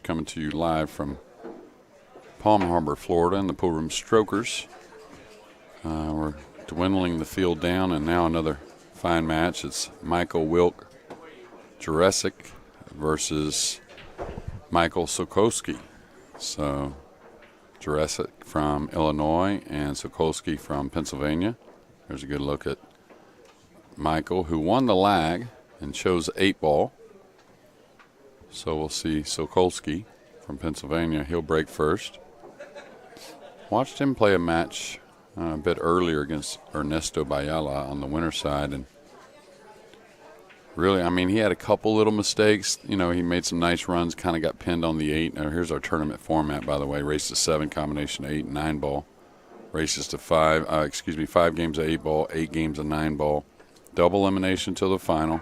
coming to you live from Palm Harbor, Florida, in the Pool Room Strokers. We're dwindling the field down, and now another fine match. It's Michael Wilk-Juraszek versus Michael Sulkosky. So Juraszek from Illinois and Sulkosky from Pennsylvania. There's a good look at Michael, who won the lag and chose 8-ball. So we'll see Sulkosky from Pennsylvania. He'll break first. Watched him play a match a bit earlier against Ernesto Bayala on the winner's side, and really, I mean, he had a couple little mistakes. You know, he made some nice runs, kind of got pinned on the 8. Now, here's our tournament format, by the way. Race to 7, combination 8 and 9-ball. Races to 5 games of 8-ball, 8 games of 9-ball. Double elimination till the final.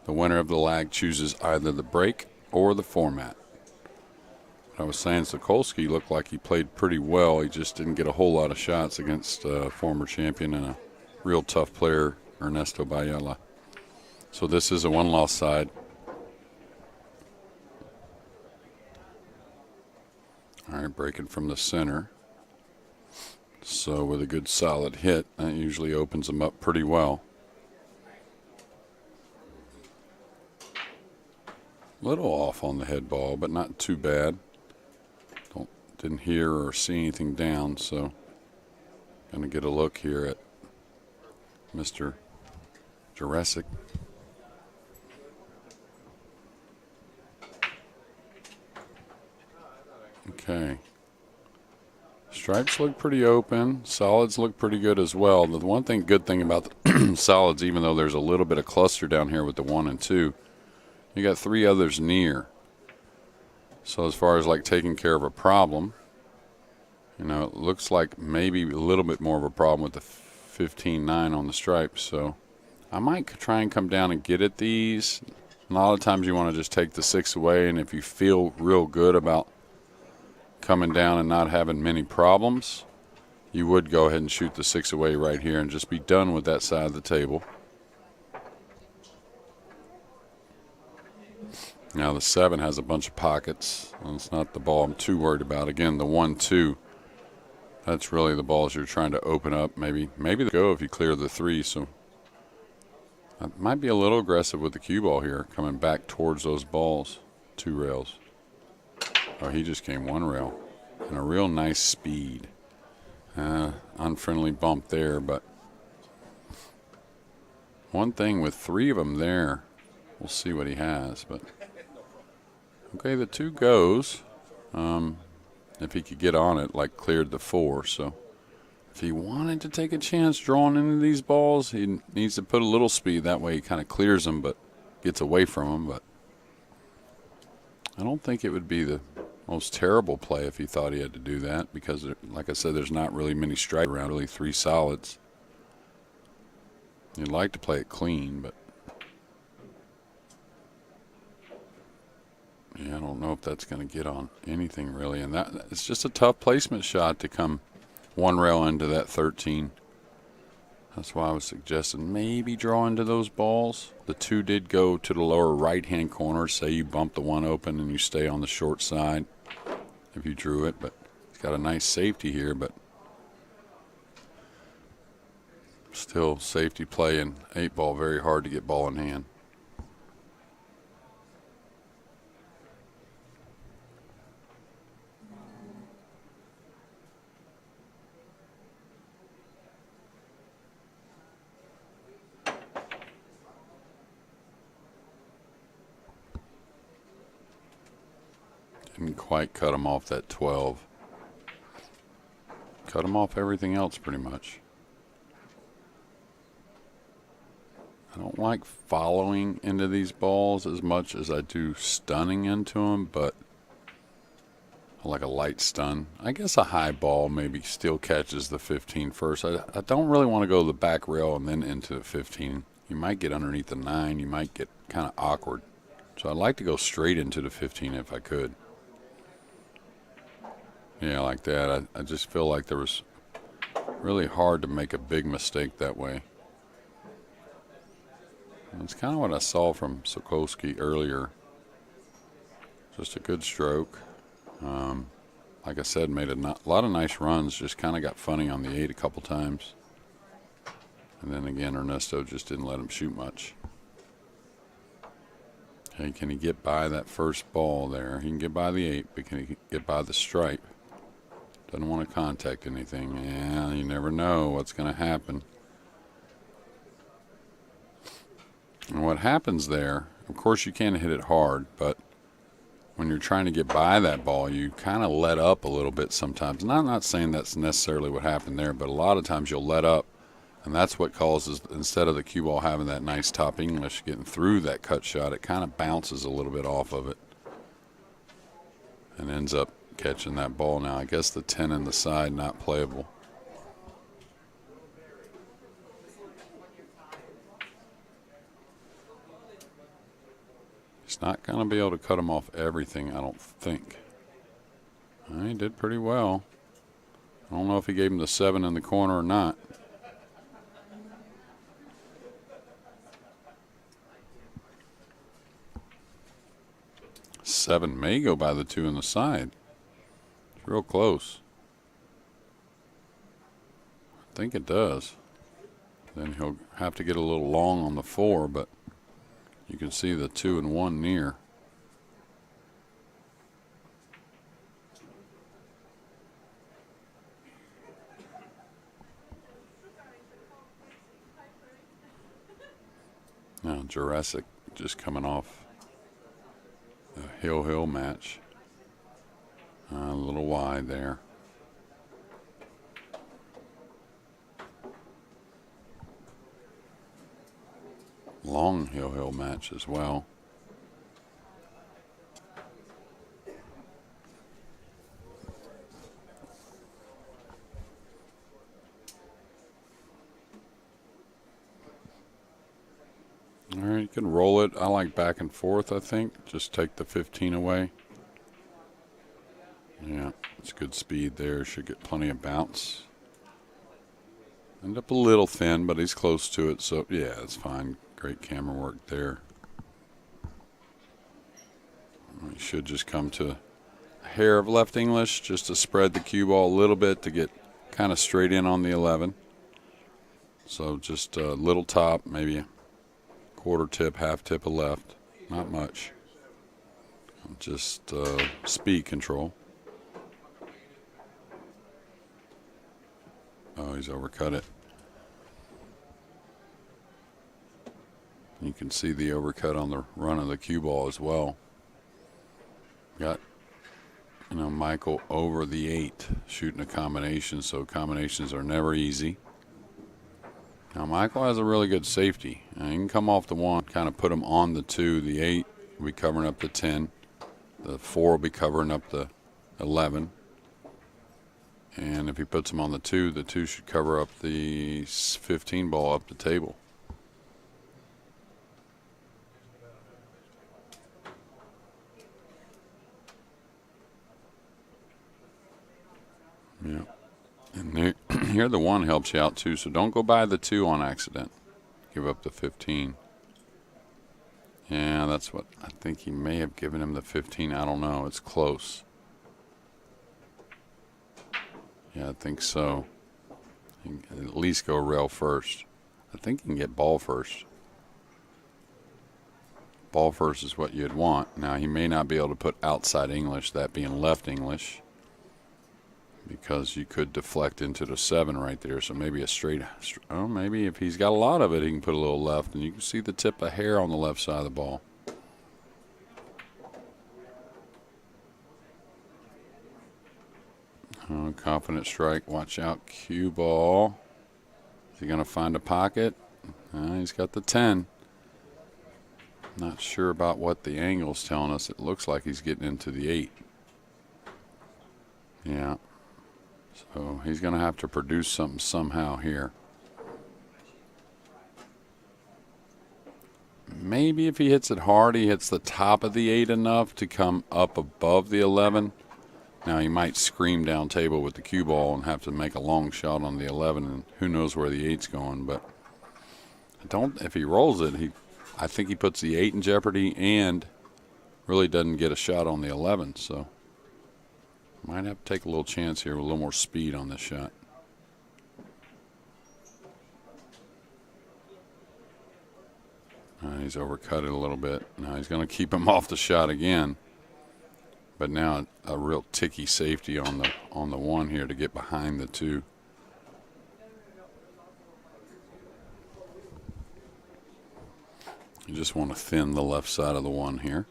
The winner of the lag chooses either the break or the format. I was saying Sulkosky looked like he played pretty well. He just didn't get a whole lot of shots against a former champion and a real tough player, Ernesto Bayala. So this is a one-loss side. All right, breaking from the center. So with a good solid hit, that usually opens them up pretty well. Little off on the head ball, but not too bad. Didn't hear or see anything down, so going to get a look here at Mr. Juraszek. Okay. Stripes look pretty open. Solids look pretty good as well. The one good thing about the solids, even though there's a little bit of cluster down here with the 1 and 2, you got 3 others near. So as far as like taking care of a problem, you know, it looks like maybe a little bit more of a problem with the 15-9 on the stripes. So I might try and come down and get at these. A lot of times you want to just take the 6 away, and if you feel real good about coming down and not having many problems, you would go ahead and shoot the 6 away right here and just be done with that side of the table. Now the 7 has a bunch of pockets, and it's not the ball I'm too worried about. Again, the 1-2, that's really the balls you're trying to open up. Maybe the go if you clear the 3. So I might be a little aggressive with the cue ball here, coming back towards those balls. 2 rails. Oh, he just came 1 rail, and a real nice speed. Unfriendly bump there, but one thing with 3 of them there, we'll see what he has. But okay, the 2 goes. If he could get on it, like cleared the 4. So if he wanted to take a chance drawing into these balls, he needs to put a little speed. That way he kind of clears them but gets away from them. But I don't think it would be the most terrible play if he thought he had to do that, because, like I said, there's not really many strikes around, really 3 solids. You'd like to play it clean, but yeah, I don't know if that's going to get on anything really. And that it's just a tough placement shot to come 1 rail into that 13. That's why I was suggesting maybe draw into those balls. The 2 did go to the lower right-hand corner. Say you bump the 1 open and you stay on the short side if you drew it. But it's got a nice safety here, but still safety play in 8-ball, very hard to get ball in hand. Didn't quite cut him off that 12. Cut him off everything else pretty much. I don't like following into these balls as much as I do stunning into them, but I like a light stun. I guess a high ball maybe still catches the 15 first. I don't really want to go to the back rail and then into the 15. You might get underneath the 9. You might get kind of awkward. So I'd like to go straight into the 15 if I could. Yeah, like that. I just feel like there was really hard to make a big mistake that way. It's kind of what I saw from Sulkosky earlier. Just a good stroke. Like I said, made a lot of nice runs. Just kind of got funny on the 8 a couple times. And then again, Ernesto just didn't let him shoot much. Okay, can he get by that first ball there? He can get by the 8, but can he get by the stripe? Doesn't want to contact anything. Yeah, you never know what's going to happen. And what happens there, of course you can't hit it hard, but when you're trying to get by that ball, you kind of let up a little bit sometimes. And I'm not saying that's necessarily what happened there, but a lot of times you'll let up, and that's what causes, instead of the cue ball having that nice top English getting through that cut shot, it kind of bounces a little bit off of it and ends up catching that ball. Now, I guess the 10 in the side not playable. He's not going to be able to cut him off everything, I don't think. He did pretty well. I don't know if he gave him the 7 in the corner or not. Seven may go by the 2 in the side. It's real close. I think it does. Then he'll have to get a little long on the 4, but you can see the 2 and 1 near. Now Juraszek just coming off a hill match. A little wide there. Long hill match as well. All right, you can roll it. I like back and forth, I think. Just take the 15 away. Yeah, it's good speed there. Should get plenty of bounce. End up a little thin, but he's close to it, so yeah, it's fine. Great camera work there. We should just come to a hair of left English just to spread the cue ball a little bit to get kind of straight in on the 11. So just a little top, maybe a quarter tip, half tip of left. Not much. Just speed control. Oh, he's overcut it. You can see the overcut on the run of the cue ball as well. Got, Michael over the 8 shooting a combination, so combinations are never easy. Now, Michael has a really good safety. He can come off the 1, kind of put him on the 2. The 8 will be covering up the 10. The 4 will be covering up the 11. And if he puts him on the 2 should cover up the 15 ball up the table. Yeah. And here the 1 helps you out too, so don't go by the 2 on accident. Give up the 15. Yeah, that's what I think he may have given him the 15. I don't know. It's close. Yeah, I think so. He can at least go rail first. I think he can get ball first. Ball first is what you'd want. Now, he may not be able to put outside English, that being left English, because you could deflect into the 7 right there. So maybe a straight, oh, maybe if he's got a lot of it, he can put a little left, and you can see the tip of hair on the left side of the ball. Oh, confident strike. Watch out, cue ball. Is he going to find a pocket? He's got the 10. Not sure about what the angle's telling us. It looks like he's getting into the 8. Yeah. So he's going to have to produce something somehow here. Maybe if he hits it hard, he hits the top of the 8 enough to come up above the 11. Now, he might scream down table with the cue ball and have to make a long shot on the 11, and who knows where the 8's going. But if he rolls it, I think he puts the 8 in jeopardy and really doesn't get a shot on the 11, so might have to take a little chance here with a little more speed on this shot. He's overcut it a little bit. Now he's going to keep him off the shot again. But now a real ticky safety on the 1 here to get behind the 2. You just want to thin the left side of the 1 here.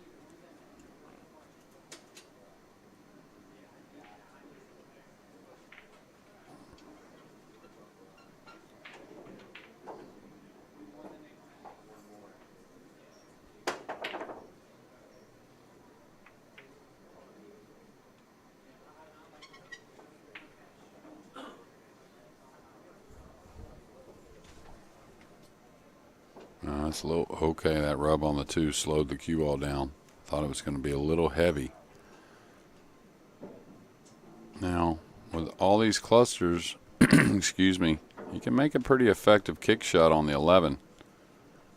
It's a little okay. That rub on the 2 slowed the cue ball down. Thought it was going to be a little heavy. Now, with all these clusters, excuse me, you can make a pretty effective kick shot on the 11.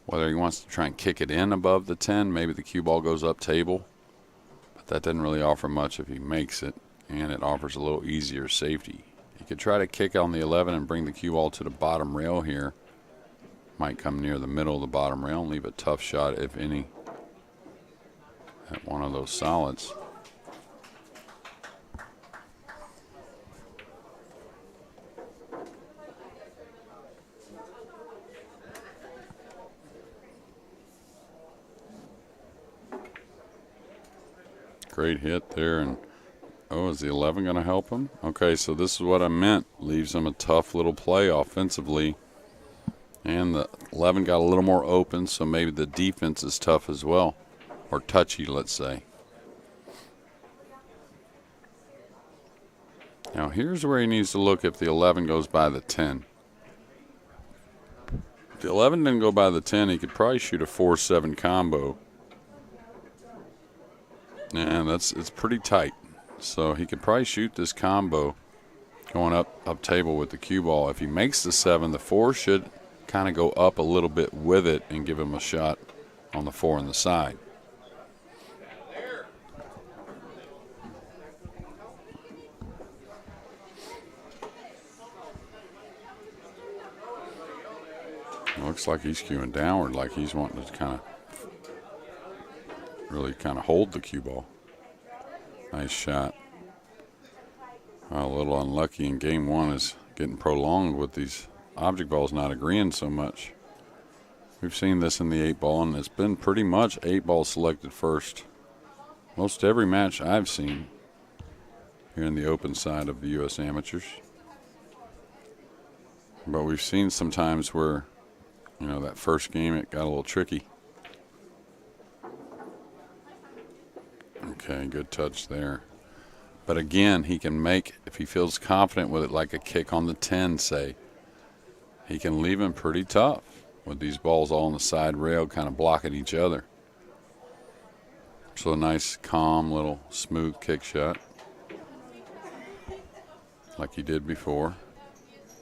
Whether he wants to try and kick it in above the 10, maybe the cue ball goes up table. But that doesn't really offer much if he makes it, and it offers a little easier safety. He could try to kick on the 11 and bring the cue ball to the bottom rail here. Might come near the middle of the bottom rail and leave a tough shot, if any, at one of those solids. Great hit there, and oh, is the 11 going to help him? Okay, so this is what I meant. Leaves him a tough little play offensively. And the 11 got a little more open, so maybe the defense is tough as well. Or touchy, let's say. Now here's where he needs to look if the 11 goes by the 10. If the 11 didn't go by the 10, he could probably shoot a 4-7 combo. And it's pretty tight. So he could probably shoot this combo going up table with the cue ball. If he makes the 7, the 4 should kind of go up a little bit with it and give him a shot on the 4 on the side. It looks like he's cueing downward, like he's wanting to really hold the cue ball. Nice shot. A little unlucky in game 1 is getting prolonged with these object balls not agreeing so much. We've seen this in the 8-ball, and it's been pretty much 8-ball selected first. Most every match I've seen here in the open side of the U.S. Amateurs. But we've seen sometimes where, that first game it got a little tricky. Okay, good touch there. But again, he can make, if he feels confident with it, like a kick on the 10, say, he can leave him pretty tough with these balls all on the side rail kind of blocking each other. So a nice, calm, little smooth kick shot like he did before.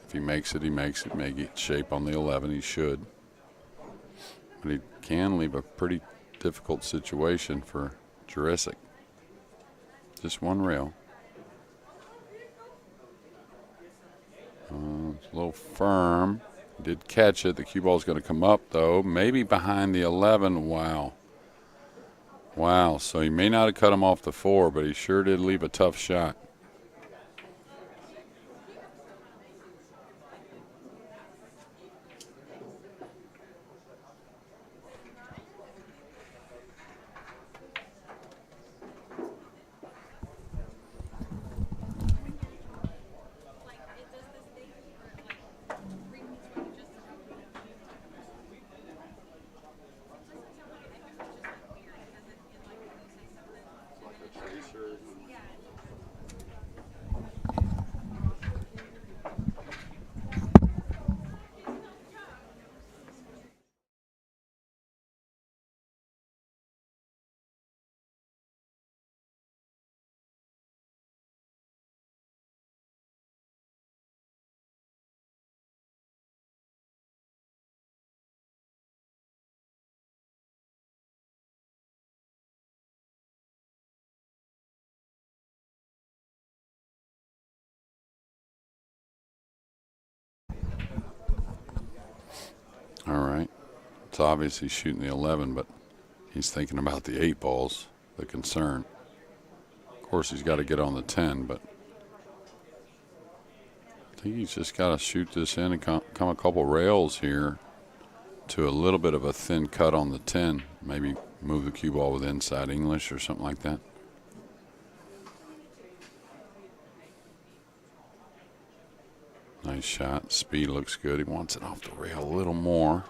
If he makes it, he makes it. May get shape on the 11, he should. But he can leave a pretty difficult situation for Juraszek. Just one rail. It's a little firm. Did catch it. The cue ball's going to come up, though. Maybe behind the 11. Wow. Wow. So he may not have cut him off the 4, but he sure did leave a tough shot. All right. It's obvious he's shooting the 11, but he's thinking about the 8 balls, the concern. Of course, he's got to get on the 10, but I think he's just got to shoot this in and come a couple rails here to a little bit of a thin cut on the 10. Maybe move the cue ball with inside English or something like that. Nice shot. Speed looks good. He wants it off the rail a little more.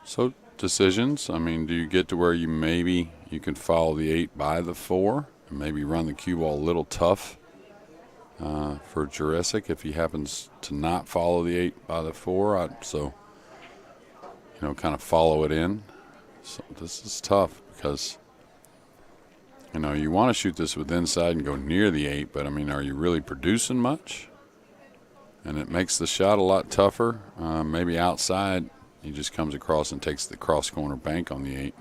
So decisions. I mean, do you get to where you can follow the 8 by the 4 and maybe run the cue ball a little tough for Juraszek if he happens to not follow the 8 by the 4? Kind of follow it in. So this is tough because, you want to shoot this with inside and go near the 8, but, I mean, are you really producing much? And it makes the shot a lot tougher. Maybe outside, he just comes across and takes the cross-corner bank on the 8.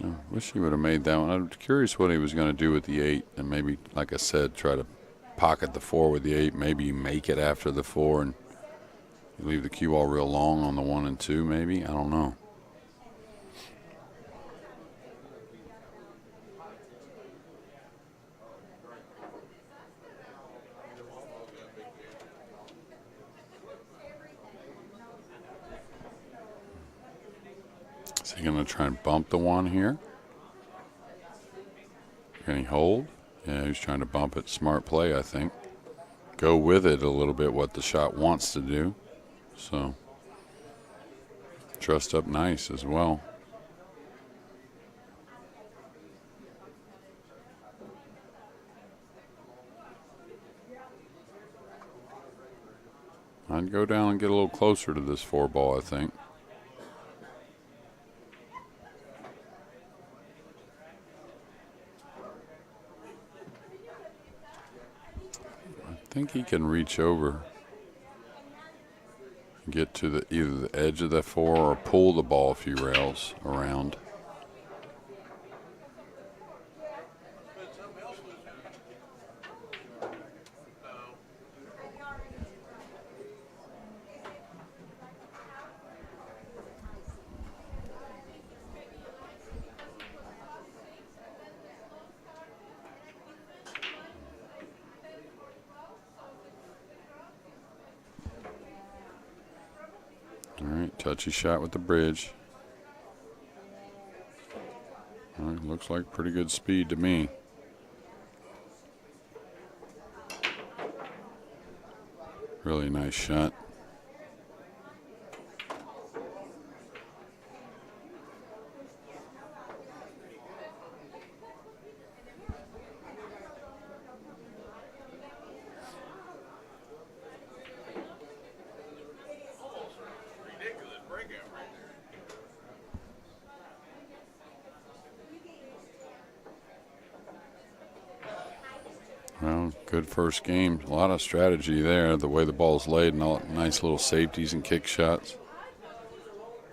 I wish he would have made that one. I'm curious what he was going to do with the 8, and maybe, like I said, try to pocket the 4 with the 8. Maybe make it after the 4 and leave the cue ball real long on the 1 and 2. Maybe, I don't know. Is he going to try and bump the 1 here? Can he hold? Yeah, he's trying to bump it. Smart play, I think. Go with it a little bit, what the shot wants to do. So, trussed up nice as well. I'd go down and get a little closer to this 4 ball, I think. I think he can reach over, get to either the edge of the 4 or pull the ball a few rails around. All right, touchy shot with the bridge. All right, looks like pretty good speed to me. Really nice shot. Well, good first game. A lot of strategy there, the way the ball's laid and all nice little safeties and kick shots.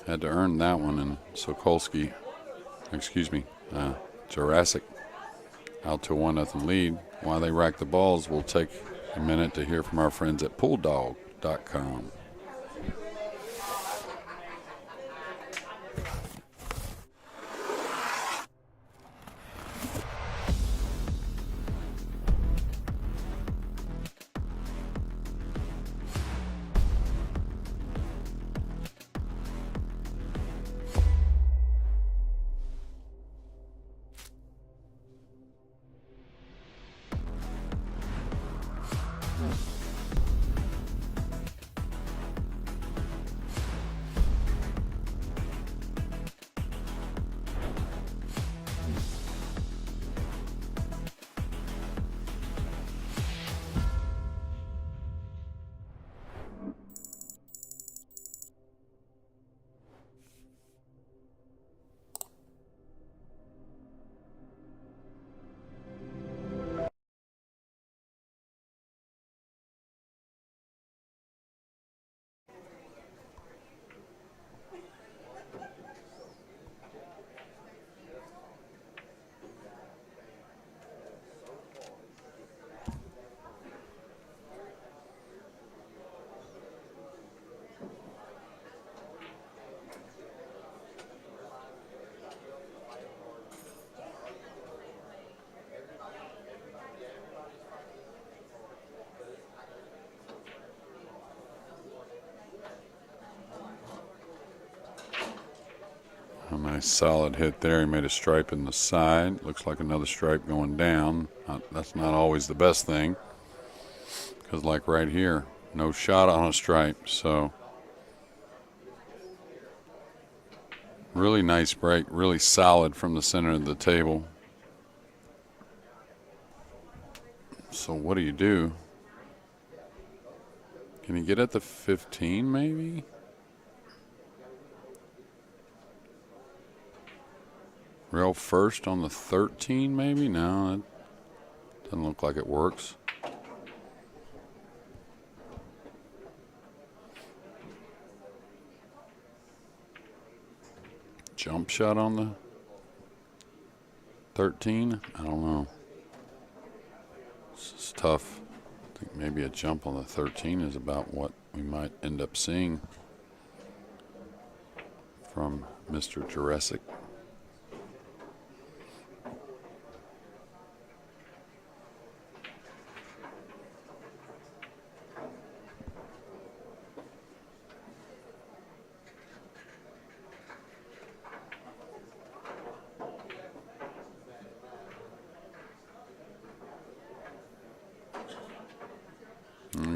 Had to earn that one, and Juraszek out to a 1-0 lead. While they rack the balls, we'll take a minute to hear from our friends at pooldog.com. A nice solid hit there. He made a stripe in the side. Looks like another stripe going down. That's not always the best thing, because like right here, no shot on a stripe. So really nice break, really solid from the center of the table. So what do you do? Can he get at the 15 maybe? Rail first on the 13 maybe? No, that doesn't look like it works. Jump shot on the 13? I don't know. This is tough. I think maybe a jump on the 13 is about what we might end up seeing from Mr. Juraszek.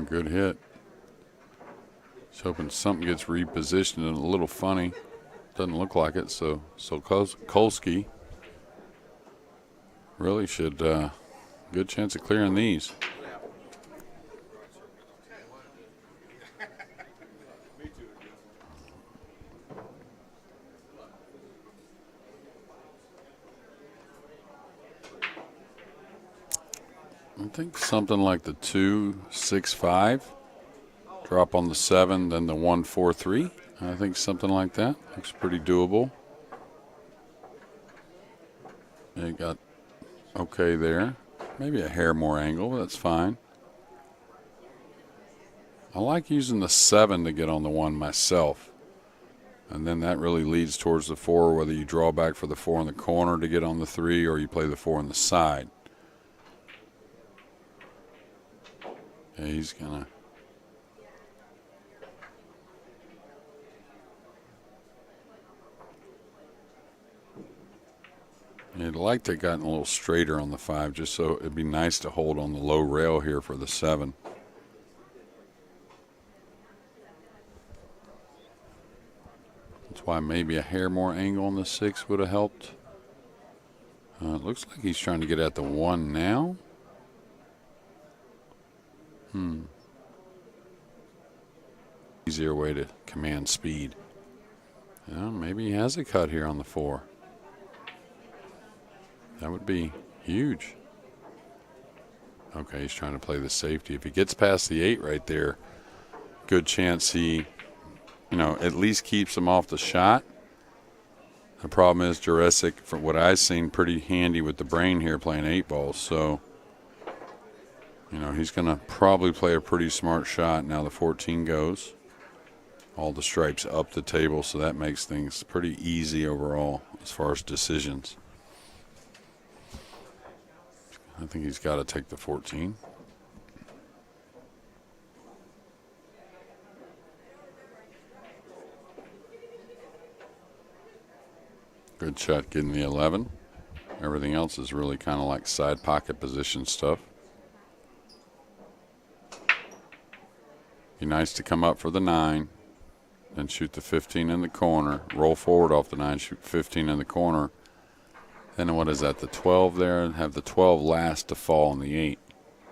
Good hit. Just hoping something gets repositioned and a little funny. Doesn't look like it, so Sulkosky really should good chance of clearing these. I think something like the 2-6-5, drop on the 7, then the 1-4-3. I think something like that looks pretty doable. They got okay there. Maybe a hair more angle, but that's fine. I like using the 7 to get on the 1 myself, and then that really leads towards the 4, whether you draw back for the 4 in the corner to get on the 3 or you play the 4 on the side. Yeah, he's gonna. I'd like to have gotten a little straighter on the 5, just so it'd be nice to hold on the low rail here for the 7. That's why maybe a hair more angle on the 6 would have helped. It looks like he's trying to get at the 1 now. Easier way to command speed. Yeah, maybe he has a cut here on the 4. That would be huge. Okay, he's trying to play the safety. If he gets past the 8 right there, good chance he, at least keeps him off the shot. The problem is Juraszek, from what I've seen, pretty handy with the brain here playing 8 balls. So, he's going to probably play a pretty smart shot. Now the 14 goes. All the stripes up the table, so that makes things pretty easy overall as far as decisions. I think he's got to take the 14. Good shot getting the 11. Everything else is really kind of like side pocket position stuff. Be nice to come up for the 9, then shoot the 15 in the corner, roll forward off the 9, shoot 15 in the corner. Then what is that, the 12 there, and have the 12 last to fall on the 8.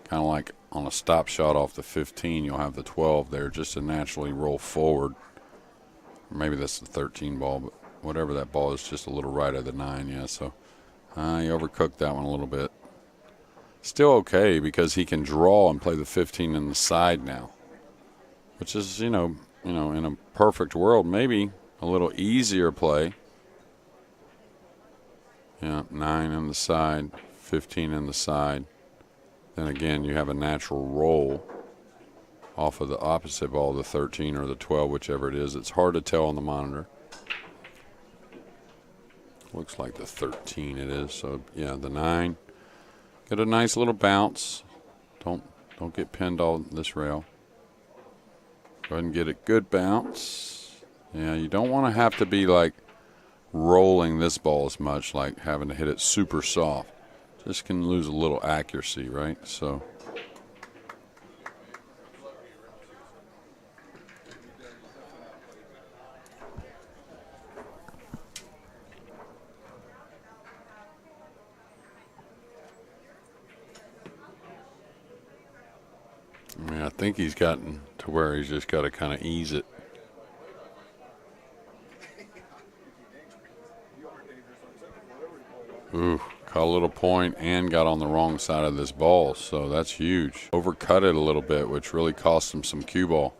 Kind of like on a stop shot off the 15, you'll have the 12 there just to naturally roll forward. Or maybe that's the 13 ball, but whatever that ball is, just a little right of the 9, yeah. So he overcooked that one a little bit. Still okay because he can draw and play the 15 in the side now, which is, in a perfect world, maybe a little easier play. Yeah, 9 in the side, 15 in the side. Then again, you have a natural roll off of the opposite ball, the 13 or the 12, whichever it is. It's hard to tell on the monitor. Looks like the 13 it is. So, yeah, the 9. Get a nice little bounce. Don't get pinned on this rail. Go ahead and get a good bounce. Yeah, you don't want to have to be like rolling this ball as much, like having to hit it super soft. Just can lose a little accuracy, right? So I mean, I think he's gotten to where he's just got to kind of ease it. Ooh, caught a little point and got on the wrong side of this ball, so that's huge. Overcut it a little bit, which really cost him some cue ball.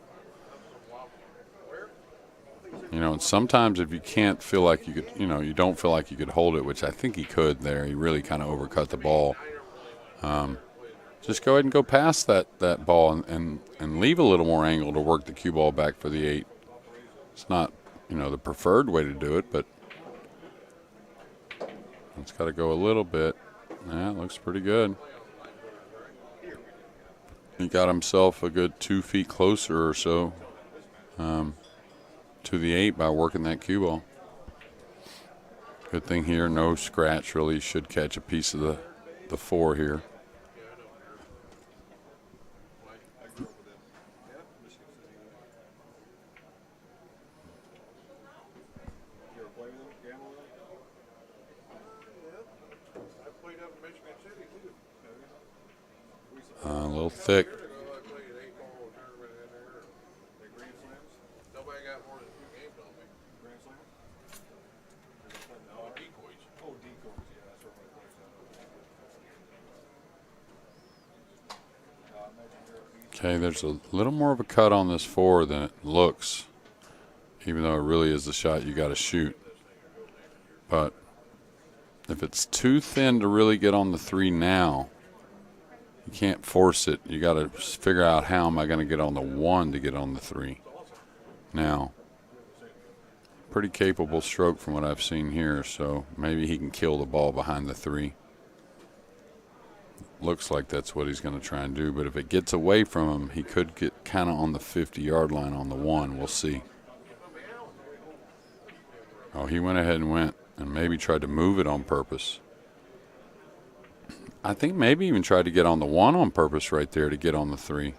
You know, and sometimes if you can't feel like you could, you know, you don't feel like you could hold it, which I think he could there. He really kind of overcut the ball. Just go ahead and go past that ball and leave a little more angle to work the cue ball back for the 8. It's not, you know, the preferred way to do it, but it's got to go a little bit. Yeah, it looks pretty good. He got himself a good 2 feet closer or so to the 8 by working that cue ball. Good thing here, no scratch really. Should catch a piece of the 4 here. A little thick. Okay, there's a little more of a cut on this 4 than it looks, even though it really is the shot you got to shoot. But if it's too thin to really get on the 3 now, you can't force it. You got to figure out how am I going to get on the 1 to get on the 3. Now, pretty capable stroke from what I've seen here, so maybe he can kill the ball behind the 3. Looks like that's what he's going to try and do, but if it gets away from him, he could get kind of on the 50-yard line on the 1. We'll see. Oh, he went ahead and went and maybe tried to move it on purpose. I think maybe even tried to get on the 1 on purpose right there to get on the 3.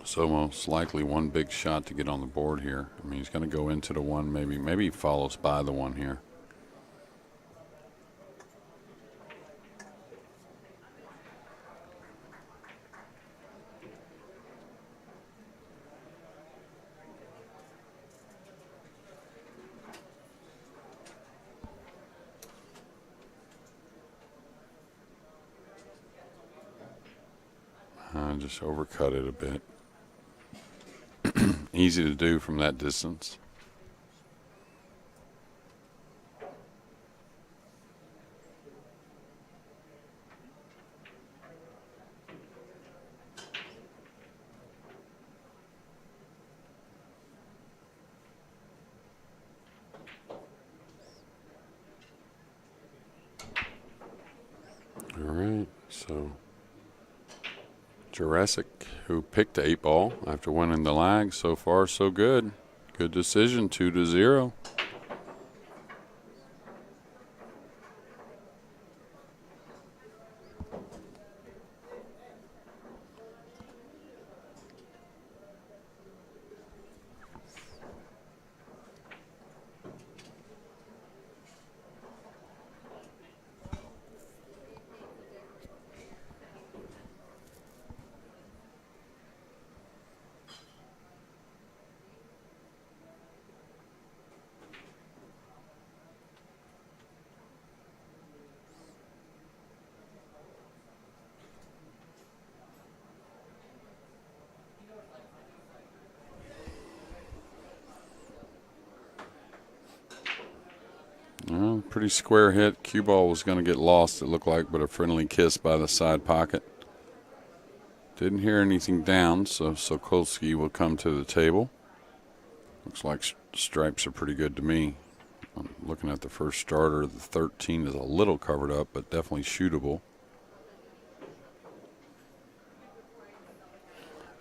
So most likely one big shot to get on the board here. I mean, he's going to go into the 1, maybe he follows by the 1 here. Just overcut it a bit. Easy to do from that distance. All right, so Juraszek, who picked the 8 ball after winning the lag. So far, so good. Good decision, 2-0. Pretty square hit. Cue ball was going to get lost, it looked like, but a friendly kiss by the side pocket. Didn't hear anything down, so Sulkosky will come to the table. Looks like stripes are pretty good to me. I'm looking at the first starter. The 13 is a little covered up, but definitely shootable.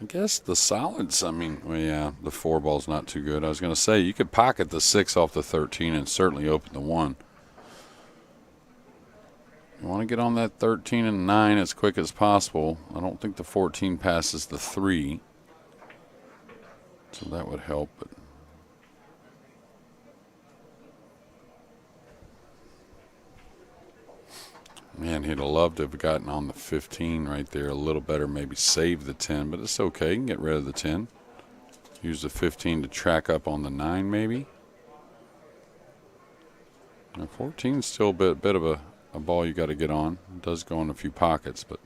I guess the solids, I mean, well, yeah, the 4 ball's not too good. I was going to say, you could pocket the 6 off the 13 and certainly open the 1. You want to get on that 13 and 9 as quick as possible. I don't think the 14 passes the 3, so that would help. But man, he'd have loved to have gotten on the 15 right there a little better, maybe save the 10, but it's okay. You can get rid of the 10. Use the 15 to track up on the 9 maybe. Now 14 is still a bit of a ball you got to get on. It does go in a few pockets, but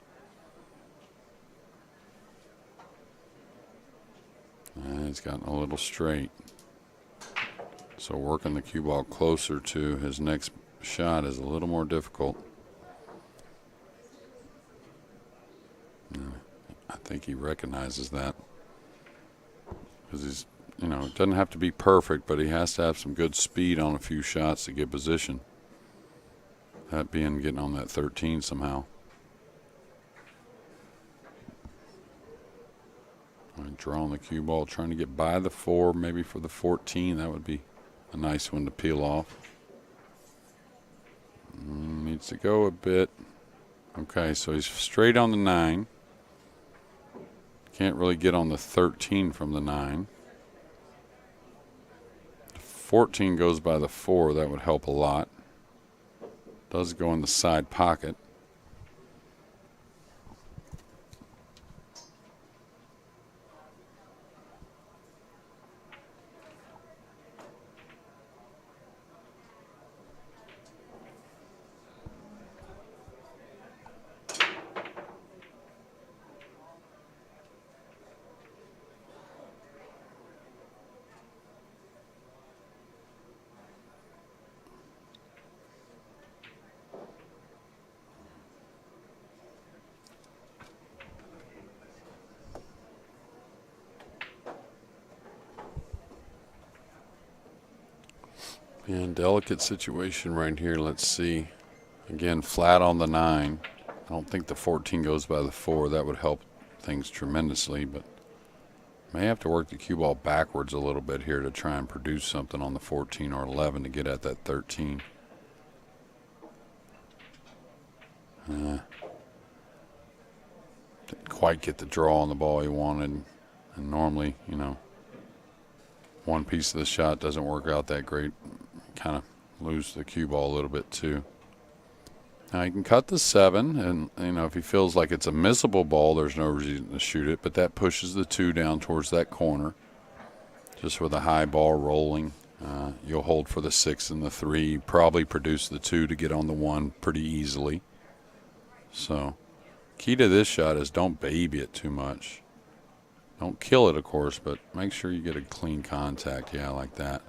he's gotten a little straight. So working the cue ball closer to his next shot is a little more difficult. I think he recognizes that, because he's, you know, it doesn't have to be perfect, but he has to have some good speed on a few shots to get position. That being getting on that 13 somehow. Drawing the cue ball, trying to get by the 4, maybe for the 14. That would be a nice one to peel off. Needs to go a bit. Okay, so he's straight on the 9. Can't really get on the 13 from the 9. The 14 goes by the 4. That would help a lot. Does go in the side pocket. And delicate situation right here. Let's see. Again, flat on the 9. I don't think the 14 goes by the 4. That would help things tremendously, but may have to work the cue ball backwards a little bit here to try and produce something on the 14 or 11 to get at that 13. Didn't quite get the draw on the ball he wanted. And normally, you know, one piece of the shot doesn't work out that great. Kind of lose the cue ball a little bit too. Now he can cut the 7, and you know, if he feels like it's a missable ball, there's no reason to shoot it, but that pushes the 2 down towards that corner. Just with a high ball rolling, you'll hold for the 6 and the 3. Probably produce the 2 to get on the 1 pretty easily. So key to this shot is don't baby it too much. Don't kill it, of course, but make sure you get a clean contact. Yeah, like that.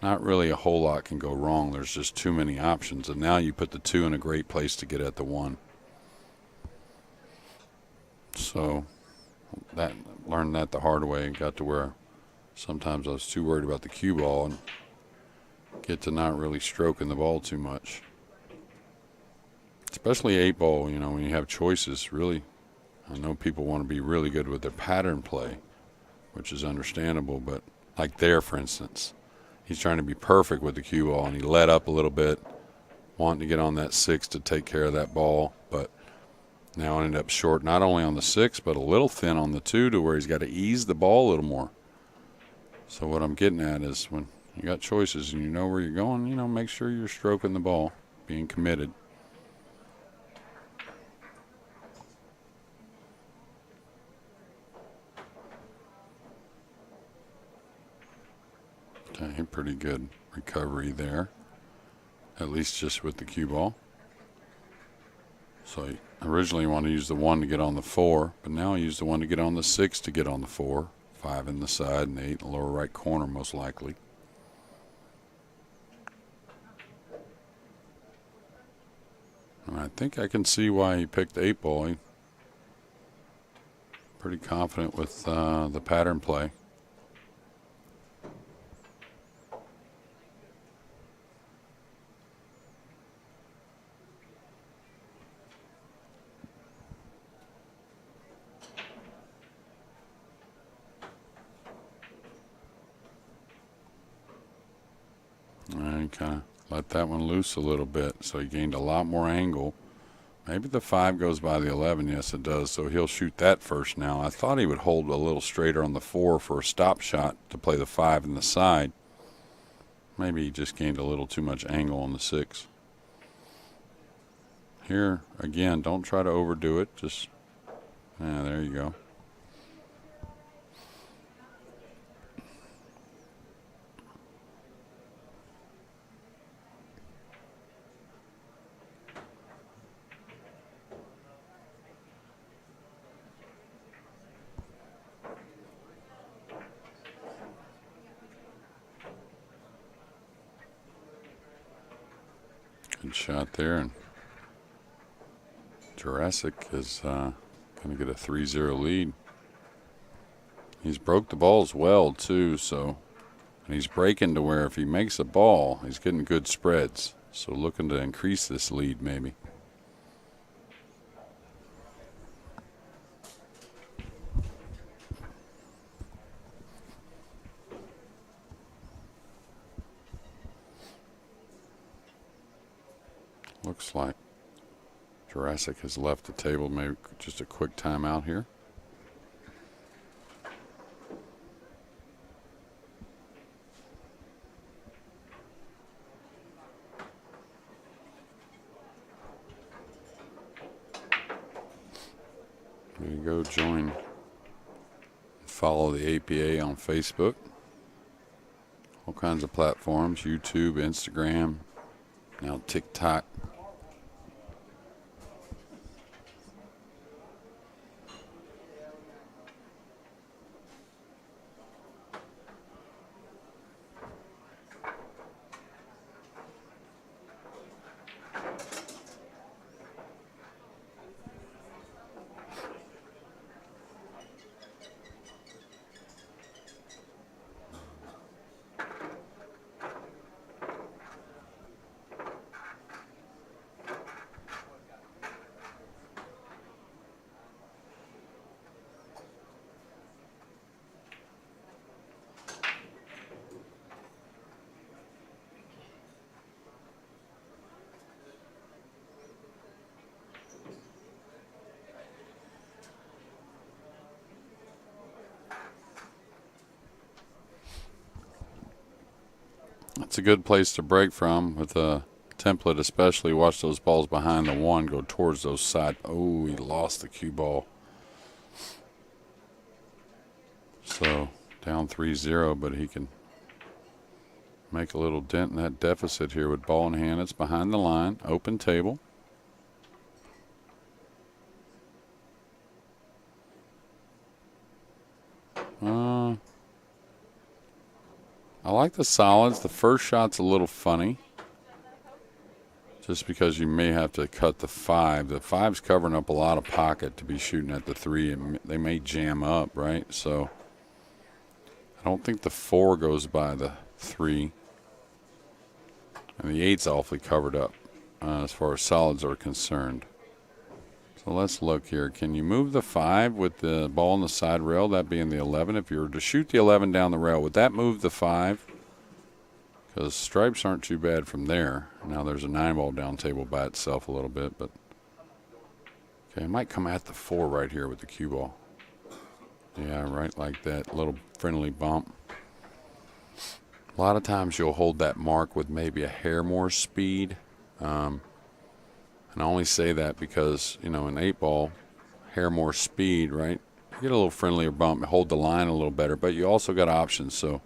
Not really a whole lot can go wrong. There's just too many options. And now you put the 2 in a great place to get at the 1. So learned that the hard way. Got to where sometimes I was too worried about the cue ball and get to not really stroking the ball too much. Especially 8 ball, you know, when you have choices, really. I know people want to be really good with their pattern play, which is understandable, but like there, for instance, he's trying to be perfect with the cue ball, and he let up a little bit, wanting to get on that 6 to take care of that ball, but now ended up short not only on the 6, but a little thin on the 2 to where he's got to ease the ball a little more. So what I'm getting at is when you got choices and you know where you're going, you know, make sure you're stroking the ball, being committed. Okay, pretty good recovery there, at least just with the cue ball. So originally you want to use the 1 to get on the 4, but now I use the 1 to get on the 6 to get on the 4. 5 in the side and 8 in the lower right corner most likely. And I think I can see why he picked 8 ball. He's pretty confident with the pattern play. He kind of let that one loose a little bit, so he gained a lot more angle. Maybe the 5 goes by the 11. Yes, it does. So he'll shoot that first now. I thought he would hold a little straighter on the 4 for a stop shot to play the 5 in the side. Maybe he just gained a little too much angle on the 6. Here, again, don't try to overdo it. Just, yeah, there you go. Good shot there, and Juraszek is going to get a 3-0 lead. He's broke the balls well, too, so, and he's breaking to where if he makes a ball, he's getting good spreads. So looking to increase this lead, maybe. Looks like Juraszek has left the table. Maybe just a quick timeout here. There you go. Join, follow the APA on Facebook. All kinds of platforms: YouTube, Instagram, now TikTok. It's a good place to break from with a template, especially. Watch those balls behind the 1 go towards those side. Oh, he lost the cue ball. So down 3-0, but he can make a little dent in that deficit here with ball in hand. It's behind the line, open table. I like the solids. The first shot's a little funny, just because you may have to cut the 5. The 5's covering up a lot of pocket to be shooting at the 3, and they may jam up, right? So I don't think the 4 goes by the 3, and the 8's awfully covered up as far as solids are concerned. So let's look here. Can you move the 5 with the ball on the side rail, that being the 11? If you were to shoot the 11 down the rail, would that move the 5? Because stripes aren't too bad from there. Now there's a 9 ball down table by itself a little bit, but okay, I might come at the 4 right here with the cue ball. Yeah, right like that. Little friendly bump. A lot of times you'll hold that mark with maybe a hair more speed. And I only say that because, you know, in 8 ball, hair more speed, right? You get a little friendlier bump, hold the line a little better, but you also got options. So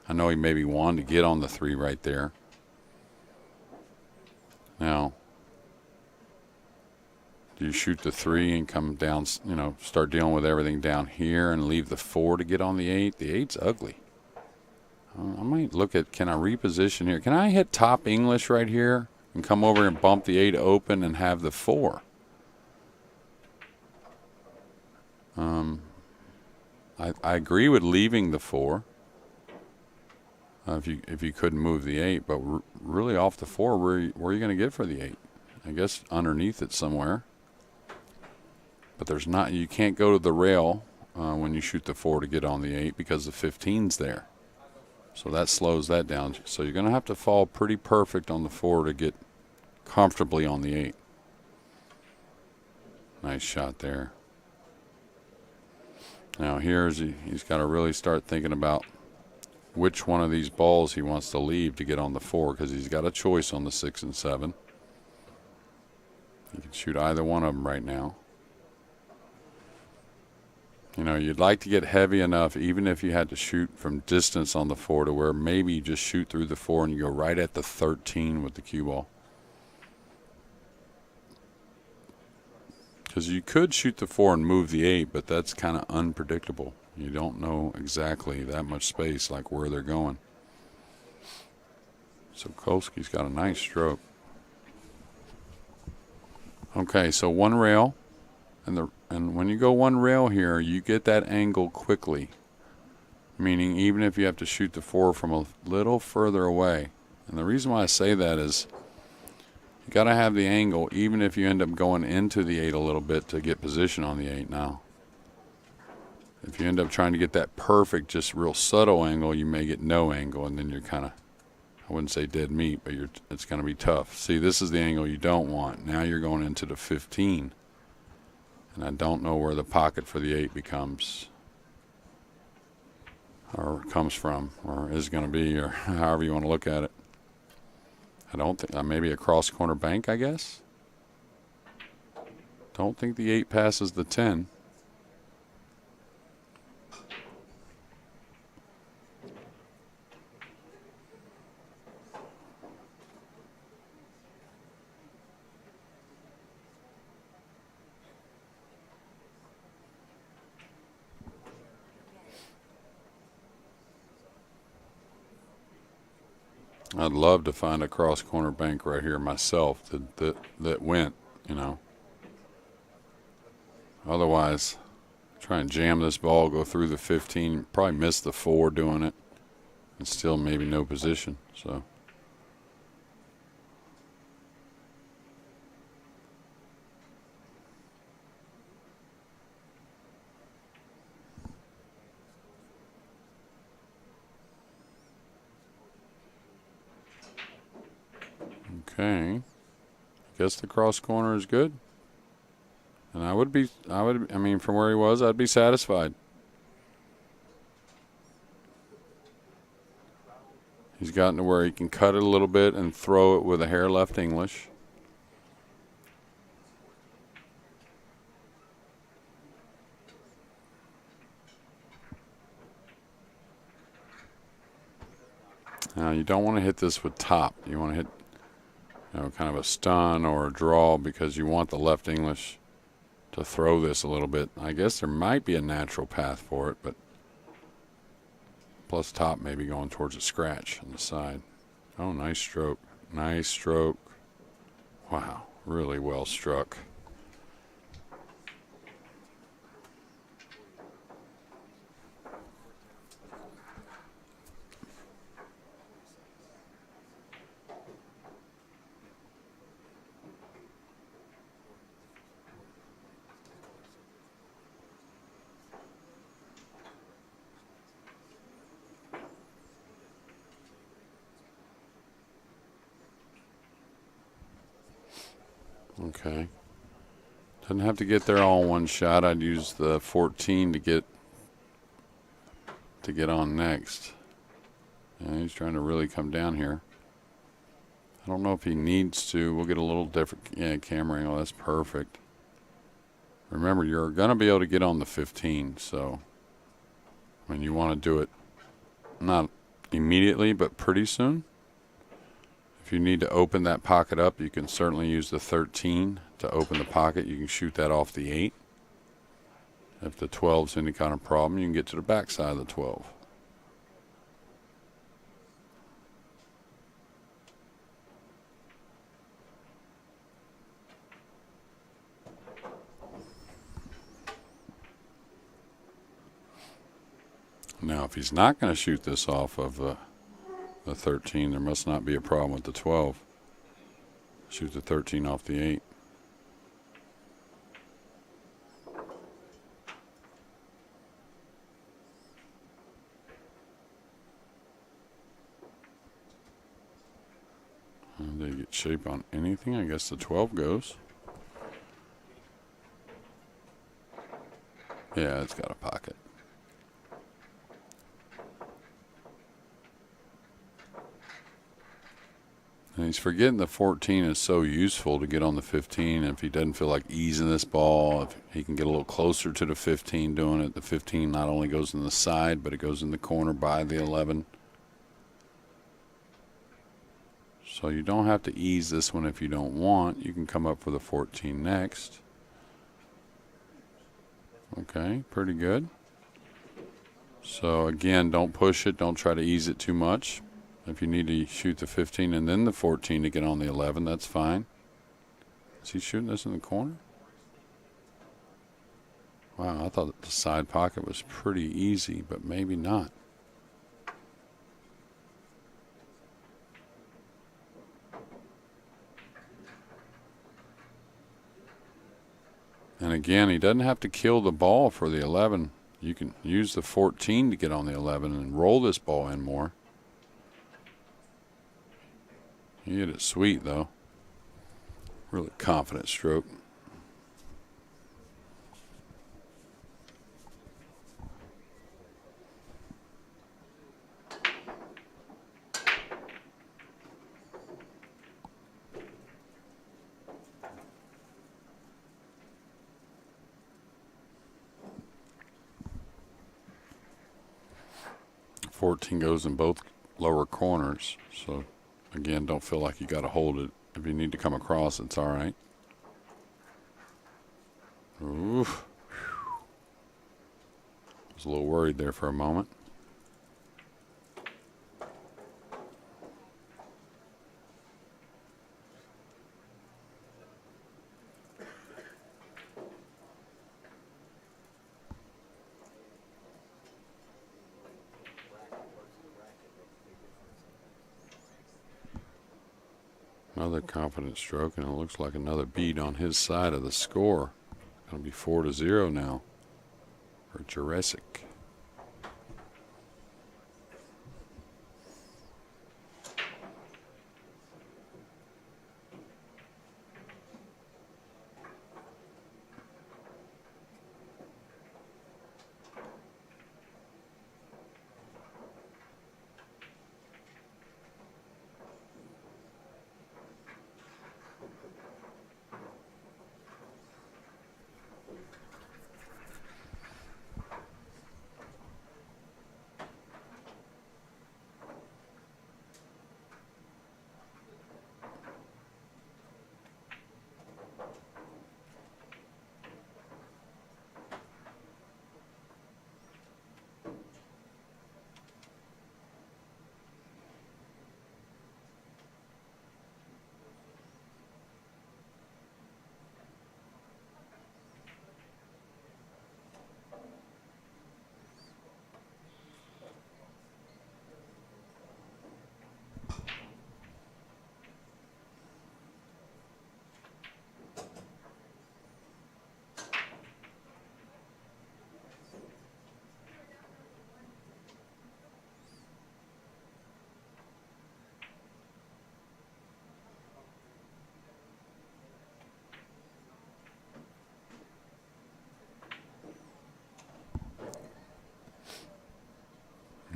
I know he maybe wanted to get on the 3 right there. Now, do you shoot the 3 and come down, you know, start dealing with everything down here and leave the 4 to get on the 8? The 8's ugly. I might look at, can I reposition here? Can I hit top English right here and come over and bump the 8 open and have the 4? I agree with leaving the 4 if you couldn't move the 8, but really off the 4, where are you going to get for the 8? I guess underneath it somewhere. But there's not, you can't go to the rail when you shoot the 4 to get on the 8 because the 15's there. So that slows that down. So you're going to have to fall pretty perfect on the 4 to get comfortably on the 8. Nice shot there. Now he's got to really start thinking about which one of these balls he wants to leave to get on the 4, because he's got a choice on the 6 and 7. He can shoot either one of them right now. You know, you'd like to get heavy enough, even if you had to shoot from distance on the 4, to where maybe you just shoot through the 4 and you go right at the 13 with the cue ball. Because you could shoot the 4 and move the 8, but that's kind of unpredictable. You don't know exactly that much space, like where they're going. Sulkosky's got a nice stroke. Okay, so one rail. And when you go one rail here, you get that angle quickly. Meaning even if you have to shoot the 4 from a little further away. And the reason why I say that is you got to have the angle even if you end up going into the 8 a little bit to get position on the 8 now. If you end up trying to get that perfect, just real subtle angle, you may get no angle, and then you're kind of, I wouldn't say dead meat, but it's going to be tough. See, this is the angle you don't want. Now you're going into the 15. And I don't know where the pocket for the 8 becomes, or comes from, or is going to be, or however you want to look at it. I don't think, maybe a cross corner bank, I guess. Don't think the 8 passes the 10. I'd love to find a cross corner bank right here myself that went, you know. Otherwise, try and jam this ball, go through the 15, probably miss the 4 doing it, and still maybe no position. So. Okay, I guess the cross corner is good. And I mean, from where he was, I'd be satisfied. He's gotten to where he can cut it a little bit and throw it with a hair left English. Now, you don't want to hit this with top. You want to hit, you know, kind of a stun or a draw, because you want the left English to throw this a little bit. I guess there might be a natural path for it, but plus top maybe going towards a scratch on the side. Oh, nice stroke. Nice stroke. Wow, really well struck. Okay. Doesn't have to get there all in one shot. I'd use the 14 to get on next. Yeah, he's trying to really come down here. I don't know if he needs to. We'll get a little different camera angle. That's perfect. Remember, you're going to be able to get on the 15, so I mean, you want to do it not immediately, but pretty soon. If you need to open that pocket up, you can certainly use the 13 to open the pocket. You can shoot that off the 8. If the 12's any kind of problem, you can get to the back side of the 12. Now, if he's not going to shoot this off of the 13, there must not be a problem with the 12. Shoot the 13 off the 8. shape on anything. I guess the 12 goes. Yeah, it's got a pocket. And he's forgetting the 14 is so useful to get on the 15. If he doesn't feel like easing this ball, if he can get a little closer to the 15 doing it, the 15 not only goes in the side, but it goes in the corner by the 11. So you don't have to ease this one if you don't want. You can come up for the 14 next. Okay, pretty good. So again, don't push it. Don't try to ease it too much. If you need to shoot the 15 and then the 14 to get on the 11, that's fine. Is he shooting this in the corner? Wow, I thought the side pocket was pretty easy, but maybe not. And again, he doesn't have to kill the ball for the 11. You can use the 14 to get on the 11 and roll this ball in more. He hit it sweet, though. Really confident stroke. $14 goes in both lower corners, so again, don't feel like you got to hold it. If you need to come across, it's all right. Oof. I was a little worried there for a moment. Another confident stroke, and it looks like another beat on his side of the score. Going to be 4-0 now for Juraszek.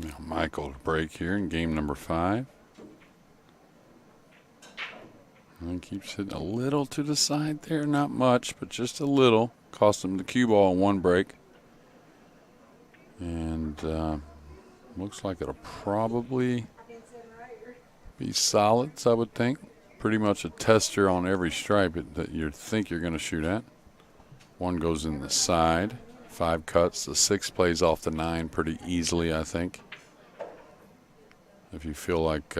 Now Michael to break here in game number 5. And keeps hitting a little to the side there, not much, but just a little. Cost him the cue ball in one break. And looks like it'll probably be solids, I would think. Pretty much a tester on every stripe that you think you're going to shoot at. One goes in the side, 5 cuts. The 6 plays off the 9 pretty easily, I think. If you feel like,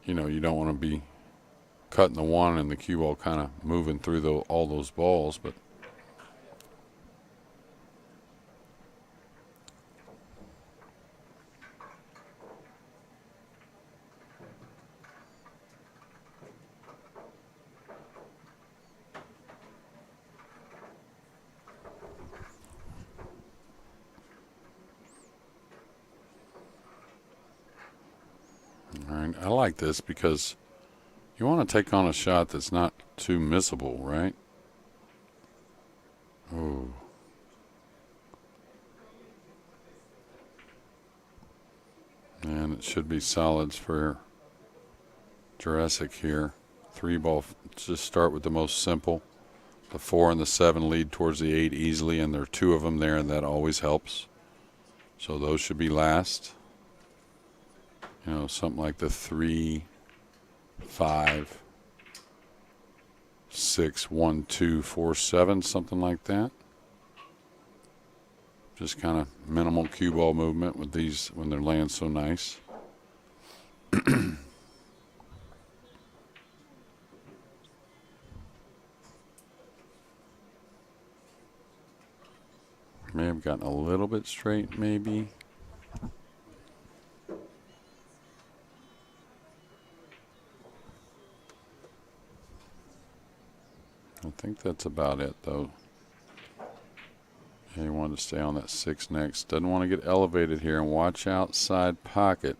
you don't want to be cutting the 1 and the cue ball kind of moving through all those balls, but all right, I like this because You want to take on a shot that's not too missable, right? Oh. And it should be solids for Juraszek here. 3-ball, just start with the most simple. The 4 and the 7 lead towards the 8 easily, and there are 2 of them there, and that always helps. So those should be last. You know, something like the 3, 5, 6, 1, 2, 4, 7, something like that. Just kind of minimal cue ball movement with these when they're laying so nice. May have gotten a little bit straight, maybe. I think that's about it, though. He wanted to stay on that 6 next. Doesn't want to get elevated here, and watch outside pocket.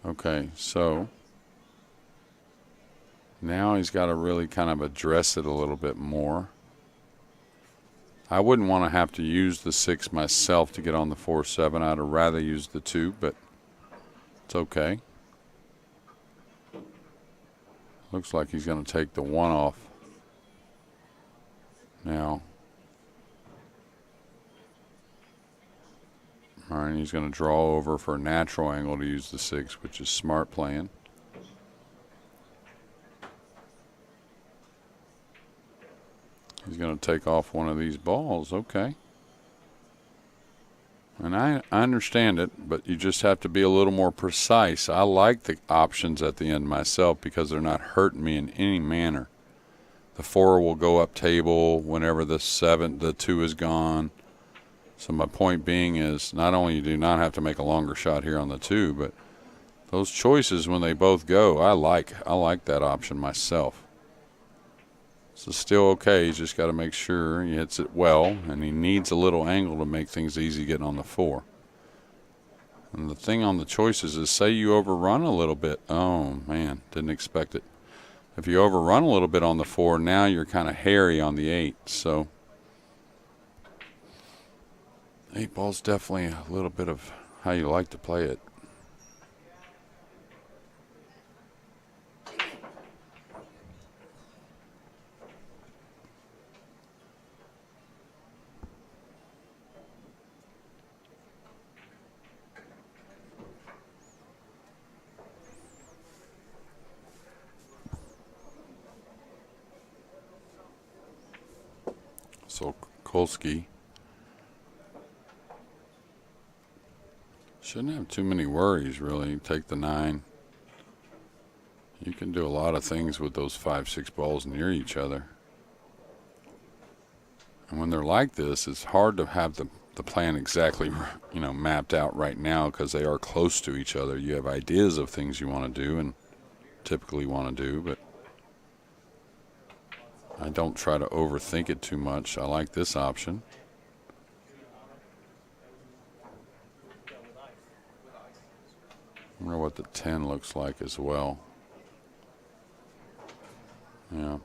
Okay, so now he's got to really kind of address it a little bit more. I wouldn't want to have to use the 6 myself to get on the 4-7. I'd rather use the 2, but it's okay. Looks like he's going to take the 1 off now. All right, he's going to draw over for a natural angle to use the 6, which is smart playing. He's going to take off one of these balls. Okay. And I understand it, but you just have to be a little more precise. I like the options at the end myself because they're not hurting me in any manner. The 4 will go up table whenever the 2 is gone. So my point being is not only do you not have to make a longer shot here on the 2, but those choices when they both go, I like that option myself. So still okay, he's just got to make sure he hits it well, and he needs a little angle to make things easy getting on the 4. And the thing on the choices is, say you overrun a little bit. Oh, man, didn't expect it. If you overrun a little bit on the 4, now you're kind of hairy on the 8. So 8 ball's definitely a little bit of how you like to play it. Sulkosky shouldn't have too many worries, really. Take the 9. You can do a lot of things with those 5, 6 balls near each other. And when they're like this, it's hard to have the plan exactly, mapped out right now because they are close to each other. You have ideas of things you want to do and typically want to do, but I don't try to overthink it too much. I like this option. I wonder what the 10 looks like as well. Yeah,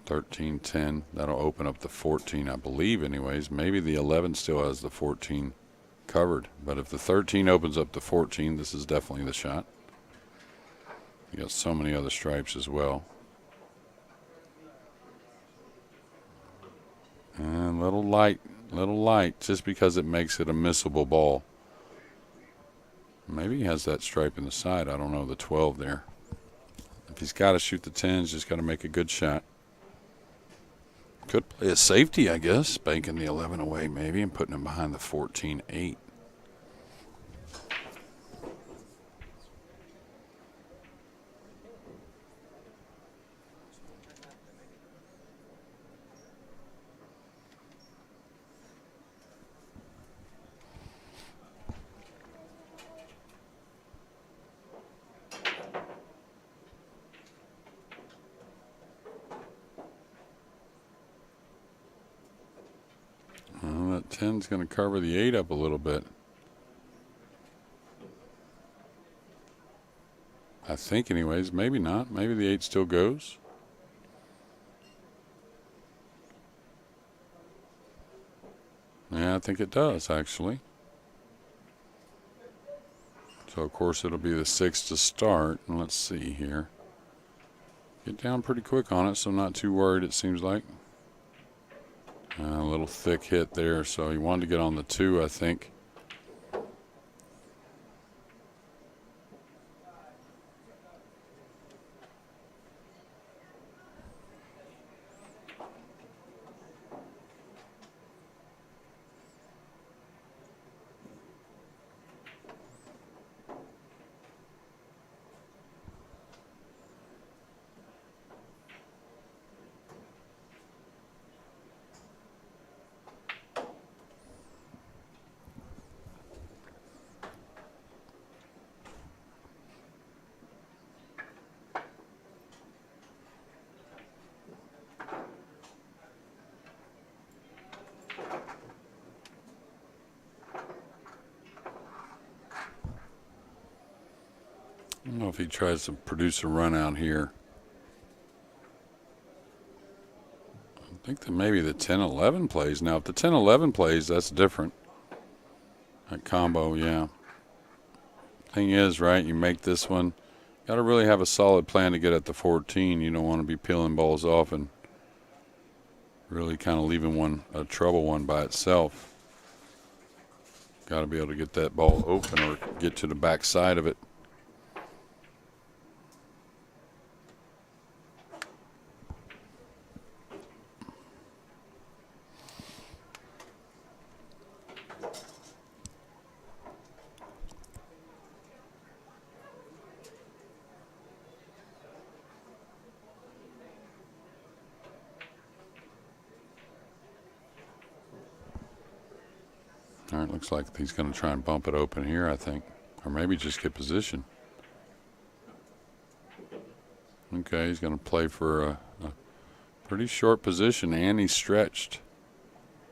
13, 10. That'll open up the 14, I believe, anyways. Maybe the 11 still has the 14 covered. But if the 13 opens up the 14, this is definitely the shot. You got so many other stripes as well. And little light, just because it makes it a missable ball. Maybe he has that stripe in the side. I don't know, the 12 there. If he's got to shoot the 10, he's just got to make a good shot. Could play a safety, I guess, banking the 11 away maybe and putting him behind the 14-8. That 10's going to cover the 8 up a little bit. I think anyways. Maybe not. Maybe the 8 still goes. Yeah, I think it does, actually. So, of course, it'll be the 6 to start. And let's see here. Get down pretty quick on it, so I'm not too worried, it seems like. A little thick hit there, so he wanted to get on the 2, I think. I don't know if he tries to produce a run out here. I think that maybe the 10-11 plays. Now, if the 10-11 plays, that's different. That combo, yeah. Thing is, right, you make this one. Got to really have a solid plan to get at the 14. You don't want to be peeling balls off and really kind of leaving a trouble one by itself. Got to be able to get that ball open or get to the back side of it. All right, looks like he's going to try and bump it open here, I think. Or maybe just get position. Okay, he's going to play for a pretty short position, and he's stretched.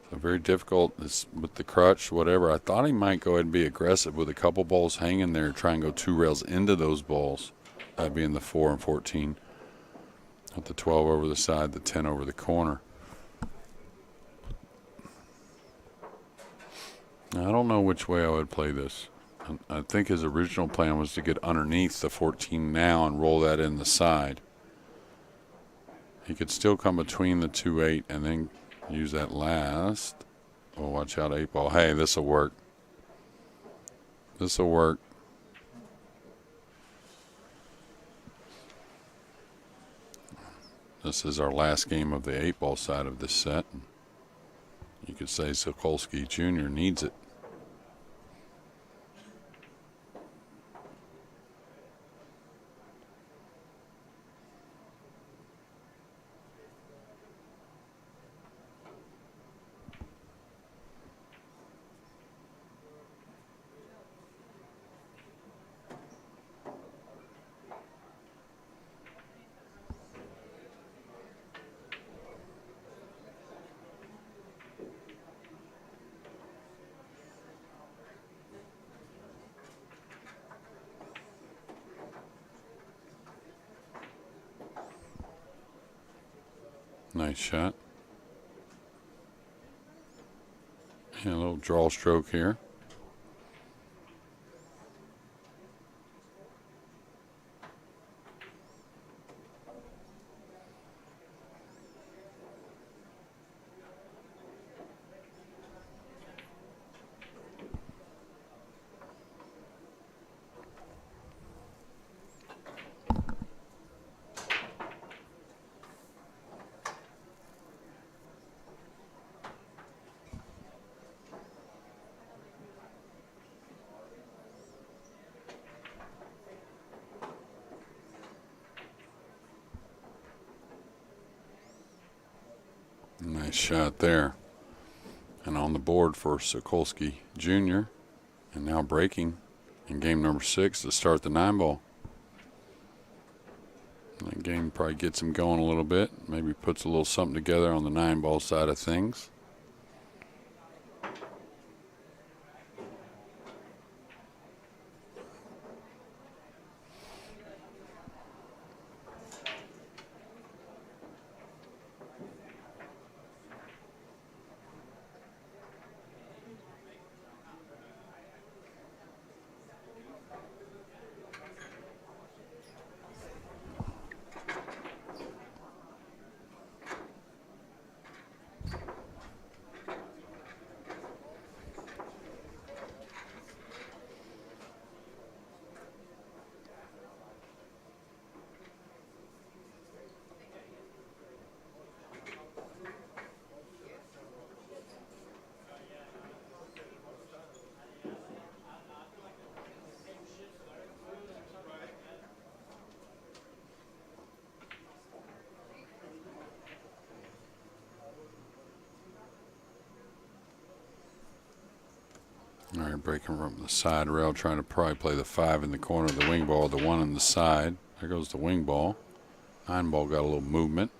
So very difficult with the crutch, whatever. I thought he might go ahead and be aggressive with a couple balls hanging there, try and go 2 rails into those balls. That being the 4 and 14. With the 12 over the side, the 10 over the corner. I don't know which way I would play this. I think his original plan was to get underneath the 14 now and roll that in the side. He could still come between the 2-8 and then use that last. Oh, watch out, 8 ball. Hey, this will work. This will work. This is our last game of the 8 ball side of this set. You could say Sulkosky Jr. needs it. Nice shot. And a little draw stroke here. Nice shot there. And on the board for Sulkosky Jr. And now breaking in game number 6 to start the 9 ball. That game probably gets him going a little bit. Maybe puts a little something together on the 9 ball side of things. They're breaking from the side rail, trying to probably play the 5 in the corner of the wing ball, the 1 on the side. There goes the wing ball. 9 ball got a little movement.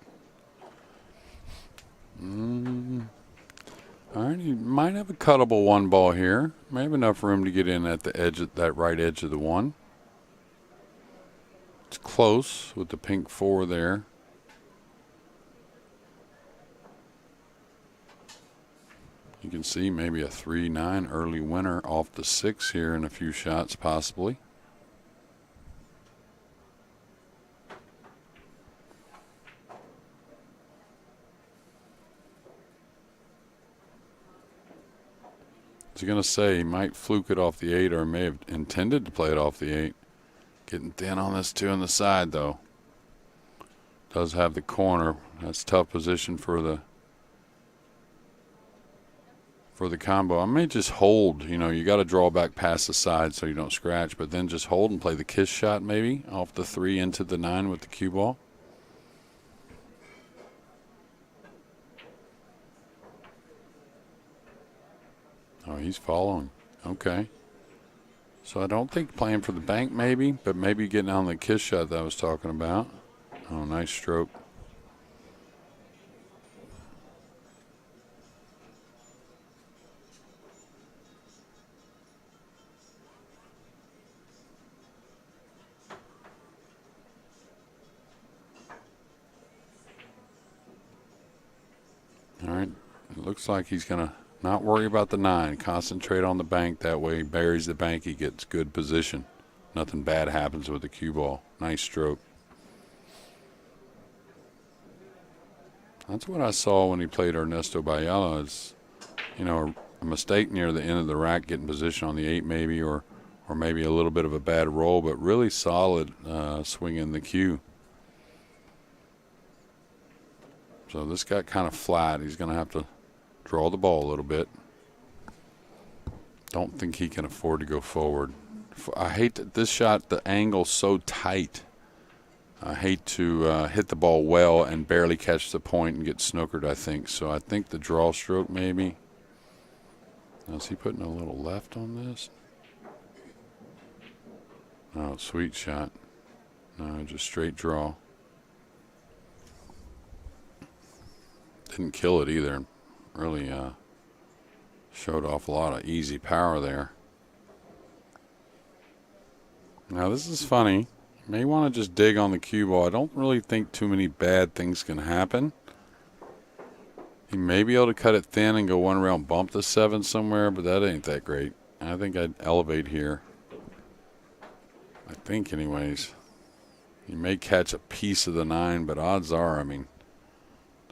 All right, he might have a cuttable 1 ball here. May have enough room to get in at the edge, of that right edge of the 1. It's close with the pink 4 there. You can see maybe a 3-9 early winner off the 6 here in a few shots possibly. I was going to say he might fluke it off the 8 or may have intended to play it off the 8. Getting thin on this 2 on the side though. Does have the corner. That's tough position for the combo. I may just hold. You know, you got to draw back past the side so you don't scratch, but then just hold and play the kiss shot maybe off the 3 into the 9 with the cue ball. Oh, he's following. Okay. So I don't think playing for the bank maybe, but maybe getting on the kiss shot that I was talking about. Oh, nice stroke. All right. It looks like he's going to not worry about the 9. Concentrate on the bank. That way he buries the bank. He gets good position. Nothing bad happens with the cue ball. Nice stroke. That's what I saw when he played Ernesto Bayala. Is, you know, a mistake near the end of the rack, getting position on the 8 maybe, or maybe a little bit of a bad roll, but really solid swinging the cue. So this got kind of flat. He's going to have to draw the ball a little bit. Don't think he can afford to go forward. I hate that this shot, the angle's so tight. I hate to hit the ball well and barely catch the point and get snookered, I think. So I think the draw stroke maybe. Now, is he putting a little left on this? Oh, sweet shot. No, just straight draw. Didn't kill it either. Really showed off a lot of easy power there. Now this is funny. You may want to just dig on the cue ball. I don't really think too many bad things can happen. He may be able to cut it thin and go 1 round, bump the 7 somewhere, but that ain't that great. I think I'd elevate here. I think anyways. You may catch a piece of the 9, but odds are, I mean,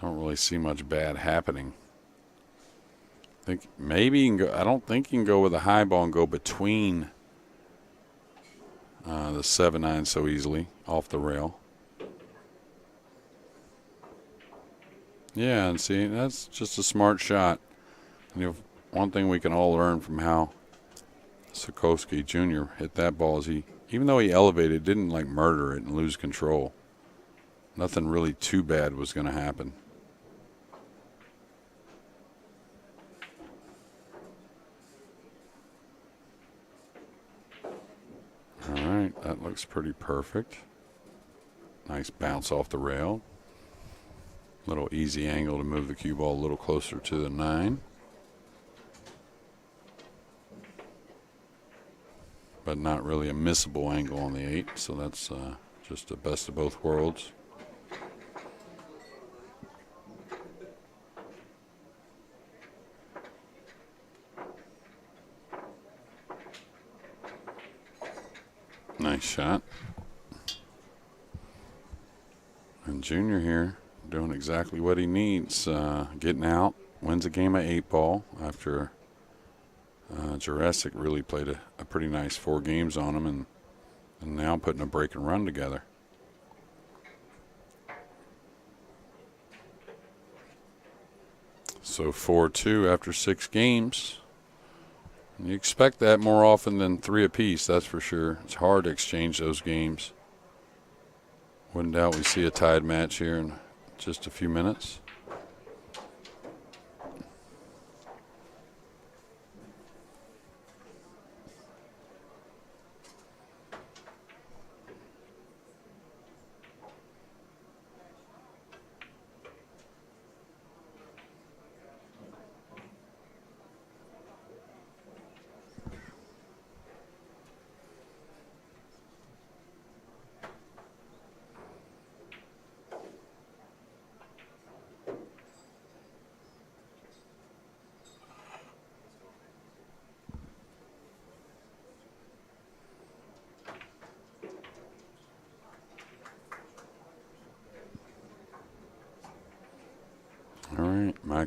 don't really see much bad happening. I think maybe you can go. I don't think you can go with a high ball and go between the 7-9 so easily off the rail. Yeah, and see, that's just a smart shot. And, you know, one thing we can all learn from how Sulkosky Jr. hit that ball is he, even though he elevated, didn't like murder it and lose control. Nothing really too bad was going to happen. All right, that looks pretty perfect. Nice bounce off the rail. Little easy angle to move the cue ball a little closer to the 9. But not really a missable angle on the 8, so that's just the best of both worlds. Nice shot. And Junior here doing exactly what he needs. Getting out, wins a game of 8 ball after Juraszek really played a pretty nice 4 games on him, and now putting a break and run together. So 4-2 after 6 games. You expect that more often than 3 apiece, that's for sure. It's hard to exchange those games. Wouldn't doubt we see a tied match here in just a few minutes.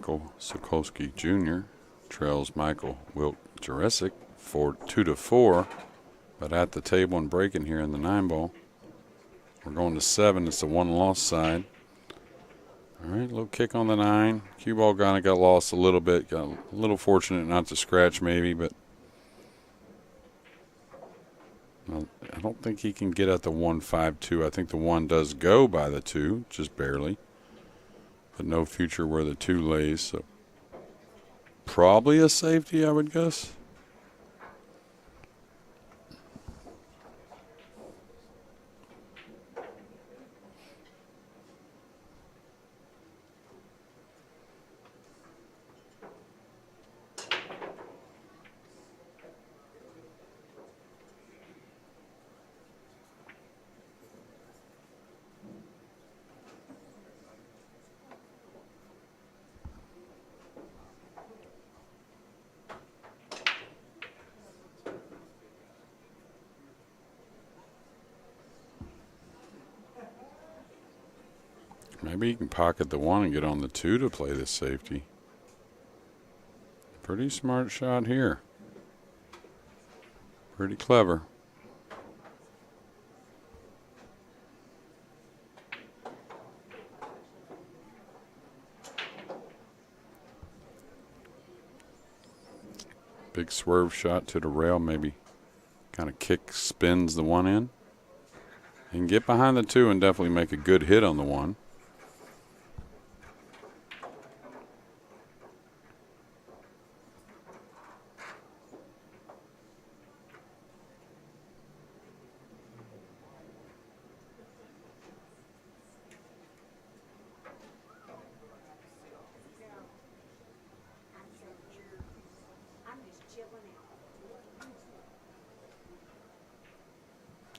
Michael Sulkosky Jr. trails Michael Wilk-Juraszek 2-4, but at the table and breaking here in the 9-ball. We're going to 7. It's a 1-loss side. All right, little kick on the 9. Cue ball kind of got lost a little bit. Got a little fortunate not to scratch maybe, but I don't think he can get at the 1-5-2. I think the 1 does go by the 2, just barely. But no future where the 2 lays, so probably a safety, I would guess. Maybe you can pocket the 1 and get on the 2 to play this safety. Pretty smart shot here. Pretty clever. Big swerve shot to the rail, maybe kind of kick spins the 1 in. He can get behind the 2 and definitely make a good hit on the 1.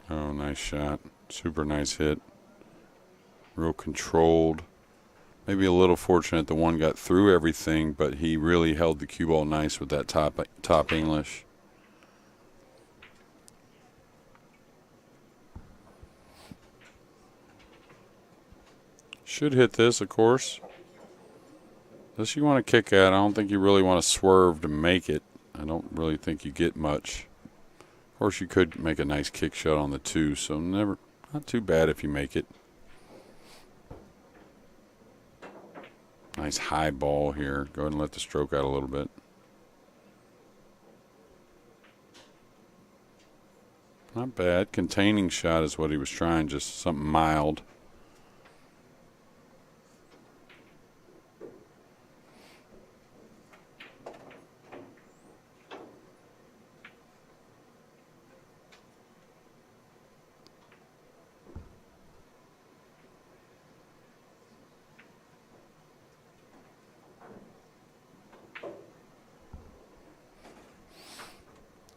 Oh, nice shot. Super nice hit. Real controlled. Maybe a little fortunate the 1 got through everything, but he really held the cue ball nice with that top English. Should hit this, of course. This you want to kick at. I don't think you really want to swerve to make it. I don't really think you get much. Of course, you could make a nice kick shot on the 2, so not too bad if you make it. Nice high ball here. Go ahead and let the stroke out a little bit. Not bad. Containing shot is what he was trying, just something mild.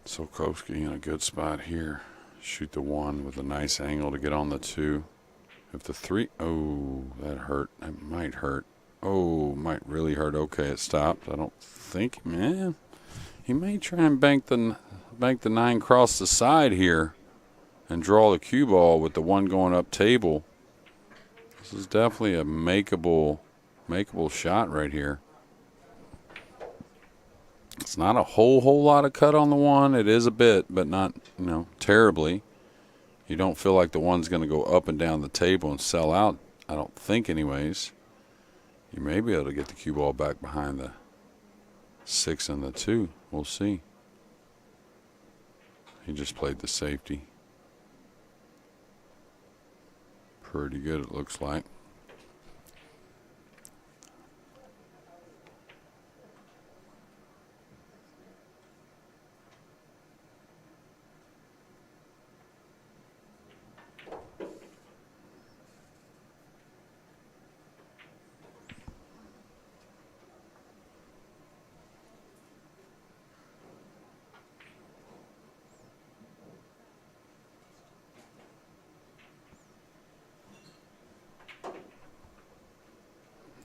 Sulkosky in a good spot here. Shoot the 1 with a nice angle to get on the 2. If the 3, oh, that hurt. That might hurt. Oh, might really hurt. Okay, it stopped. I don't think, man. He may try and bank the 9 across the side here and draw the cue ball with the 1 going up table. This is definitely a makeable shot right here. It's not a whole lot of cut on the 1. It is a bit, but not, terribly. You don't feel like the 1's going to go up and down the table and sell out, I don't think anyways. You may be able to get the cue ball back behind the 6 and the 2. We'll see. He just played the safety. Pretty good, it looks like.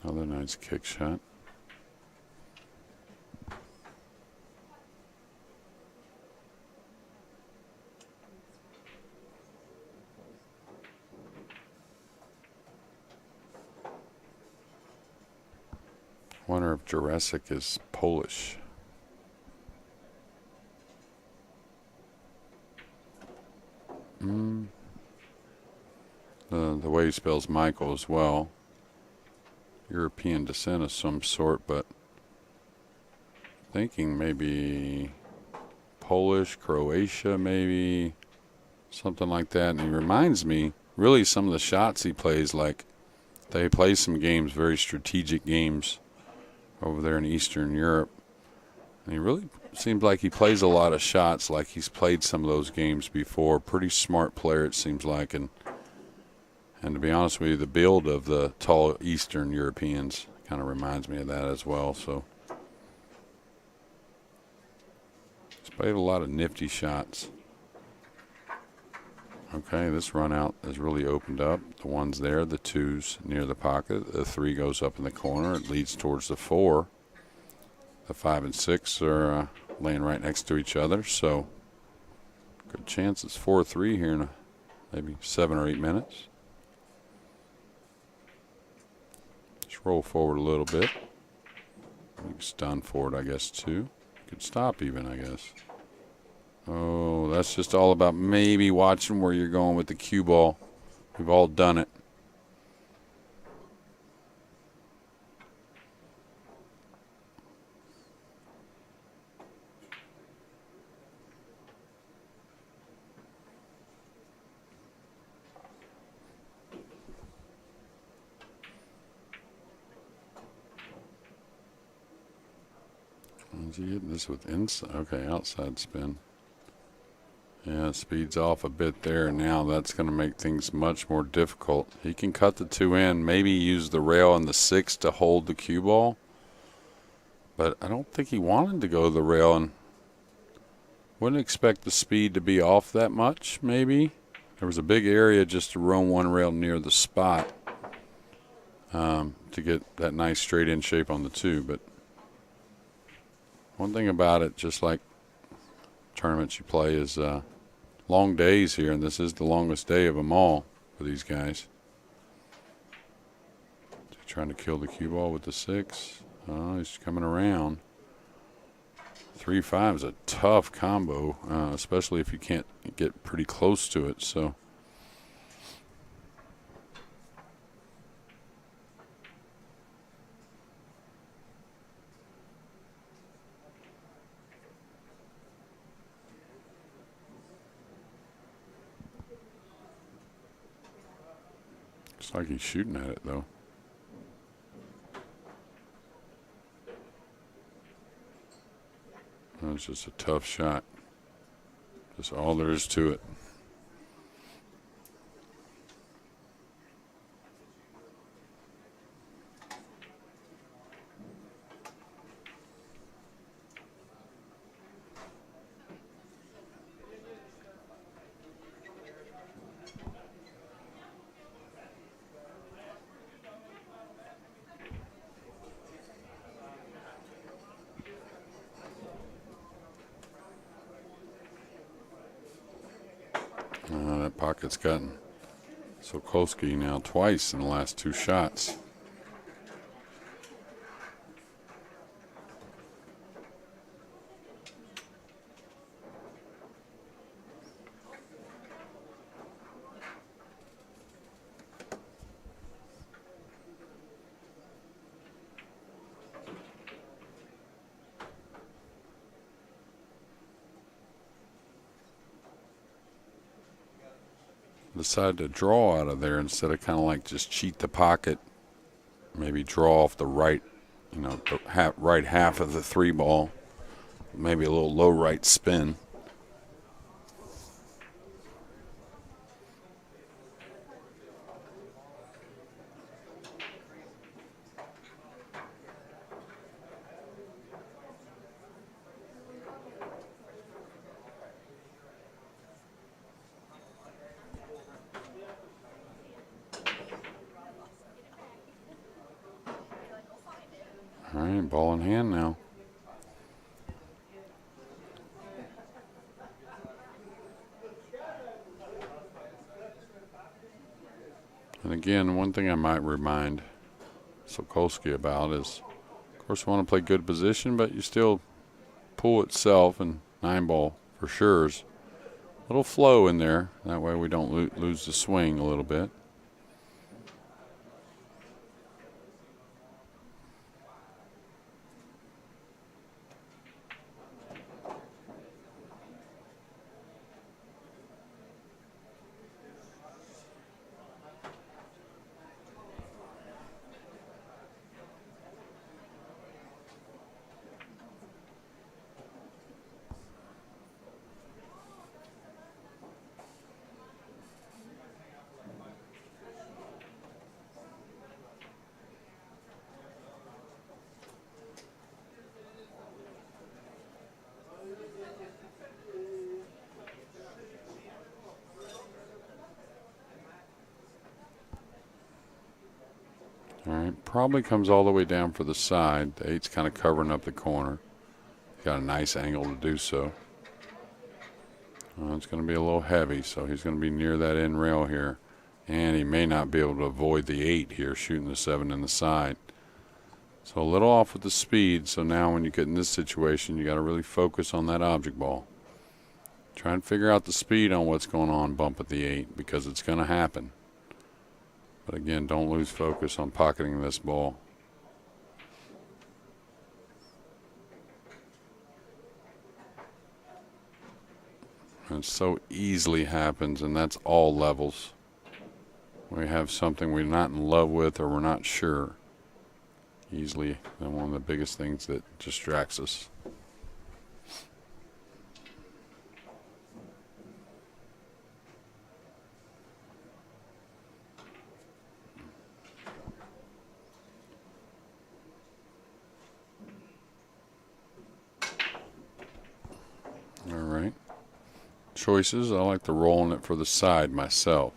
Another nice kick shot. wonder if Juraszek is Polish. The way he spells Michael as well. European descent of some sort, but thinking maybe Polish, Croatia, maybe something like that. And he reminds me, really, some of the shots he plays, like they play some games, very strategic games over there in Eastern Europe. And he really seems like he plays a lot of shots like he's played some of those games before. Pretty smart player, it seems like. And to be honest with you, the build of the tall Eastern Europeans kind of reminds me of that as well. So he's played a lot of nifty shots. Okay, this run out has really opened up. The one's there, the two's near the pocket. The 3 goes up in the corner. It leads towards the 4. The 5 and 6 are laying right next to each other. So good chance it's 4-3 here in maybe 7 or 8 minutes. Just roll forward a little bit. You can stun forward, I guess, too. You could stop even, I guess. Oh, that's just all about maybe watching where you're going with the cue ball. We've all done it. Is he hitting this with inside? Okay, outside spin. Yeah, it speeds off a bit there. Now that's going to make things much more difficult. He can cut the 2 in, maybe use the rail and the 6 to hold the cue ball. But I don't think he wanted to go to the rail, and wouldn't expect the speed to be off that much, maybe. There was a big area just to roam one rail near the spot to get that nice straight-in shape on the 2. But one thing about it, just like tournaments you play, is long days here, and this is the longest day of them all for these guys. Trying to kill the cue ball with the 6. Oh, he's coming around. 3-5 is a tough combo, especially if you can't get pretty close to it. So looks like he's shooting at it, though. It's just a tough shot. That's all there is to it. That pocket's gotten Sulkosky now twice in the last 2 shots. Decided to draw out of there instead of kind of like just cheat the pocket, maybe draw off the right, the right half of the 3 ball, maybe a little low right spin. All right, ball in hand now. And again, one thing I might remind Sulkosky about is, of Of course, we want to play good position, but you still pool itself, and 9-ball for sure is a little flow in there. That way we don't lose the swing a little bit. All right, probably comes all the way down for the side. The 8's kind of covering up the corner. Got a nice angle to do so. It's going to be a little heavy, so he's going to be near that end rail here. And he may not be able to avoid the 8 here, shooting the 7 in the side. So a little off with the speed, so now when you get in this situation, you got to really focus on that object ball. Try and figure out the speed on what's going on, bump at the 8, because it's going to happen. But again, don't lose focus on pocketing this ball. And it so easily happens, and that's all levels. We have something we're not in love with or we're not sure. Easily one of the biggest things that distracts us. All right. Choices, I like to rolling it for the side myself.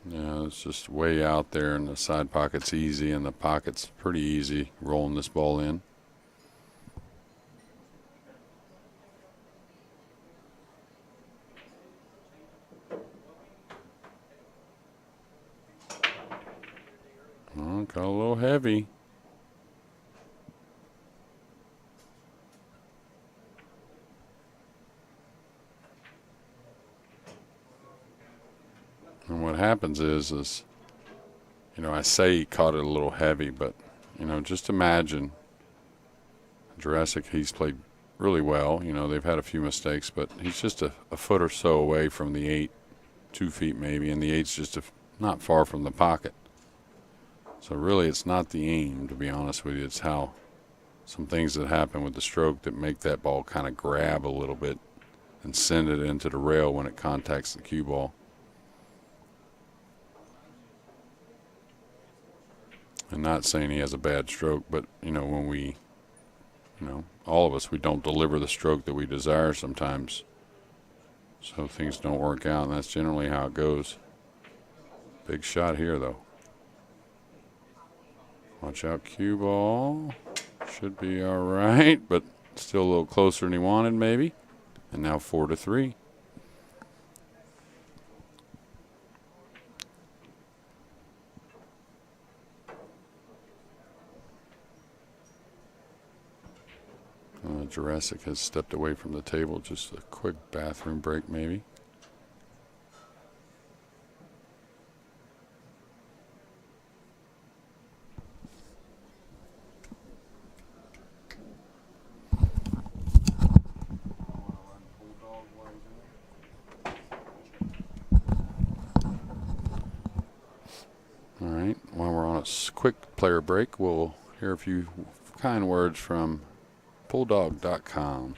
Yeah, it's just way out there, and the side pocket's easy, and the pocket's pretty easy rolling this ball in. Oh, got a little heavy. And what happens is, you know, I say he caught it a little heavy, but, you know, just imagine Juraszek, he's played really well. You know, they've had a few mistakes, but he's just a foot or so away from the 8, 2 feet maybe, and the 8's just not far from the pocket. So really it's not the aim, to be honest with you. It's how some things that happen with the stroke that make that ball kind of grab a little bit and send it into the rail when it contacts the cue ball. And not saying he has a bad stroke, but, you know, when we, you know, all of us, we don't deliver the stroke that we desire sometimes. So things don't work out, and that's generally how it goes. Big shot here, though. Watch out, cue ball. Should be all right, but still a little closer than he wanted, maybe. And now 4-3. Juraszek has stepped away from the table. Just a quick bathroom break, maybe. All right, while we're on a quick player break, we'll hear a few kind words from Bulldog.com.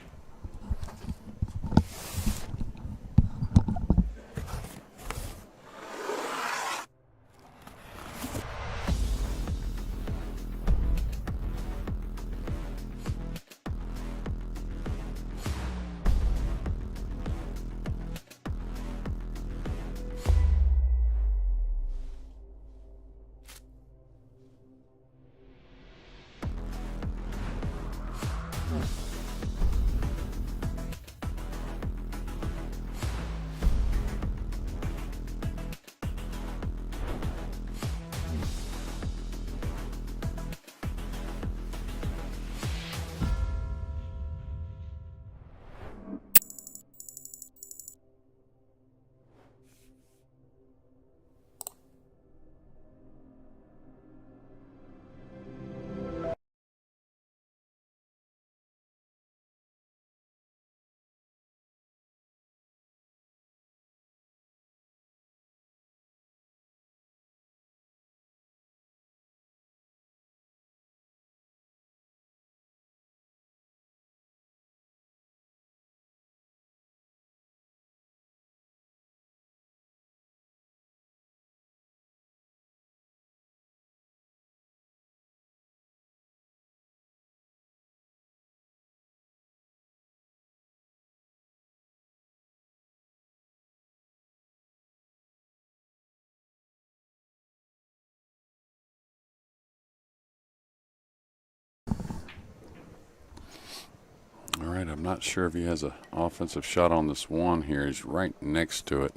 not sure if he has an offensive shot on this one here. He's right next to it.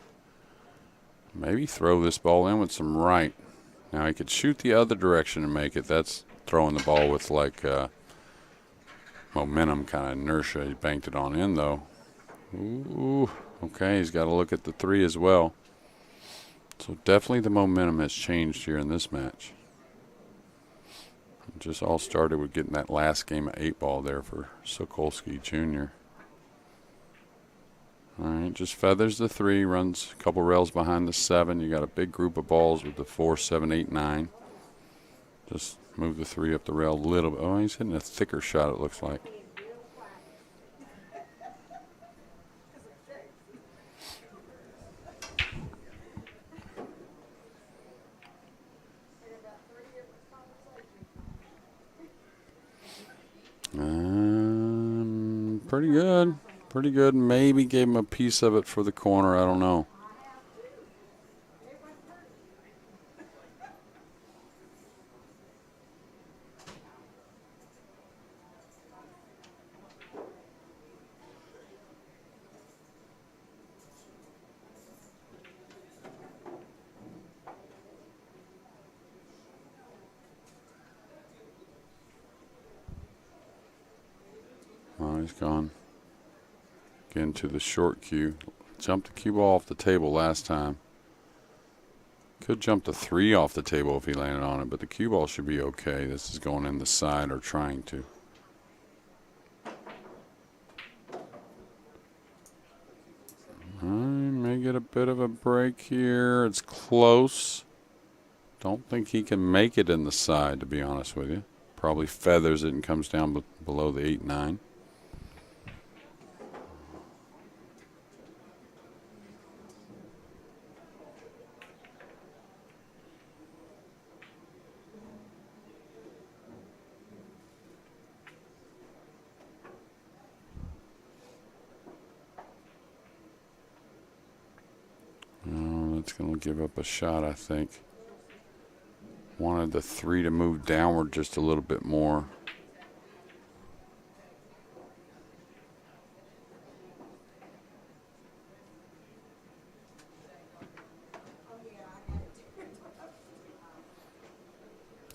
Maybe throw this ball in with some right. Now he could shoot the other direction and make it. That's throwing the ball with like momentum, kind of inertia. He banked it on in though. Ooh, okay, he's got to look at the 3 as well. So definitely the momentum has changed here in this match. It just all started with getting that last game of 8-ball there for Sulkosky Jr. All right, just feathers the 3, runs a couple rails behind the 7. You got a big group of balls with the 4, 7, 8, 9. Just move the 3 up the rail a little bit. Oh, he's hitting a thicker shot, it looks like. Pretty good. Pretty good. Maybe gave him a piece of it for the corner. I don't know. Oh, he's gone. Again to the short cue. Jumped the cue ball off the table last time. Could jump the 3 off the table if he landed on it, but the cue ball should be okay. This is going in the side or trying to. I may get a bit of a break here. It's close. Don't think he can make it in the side, to be honest with you. Probably feathers it and comes down below the 8-9. It's going to give up a shot, I think. Wanted the 3 to move downward just a little bit more.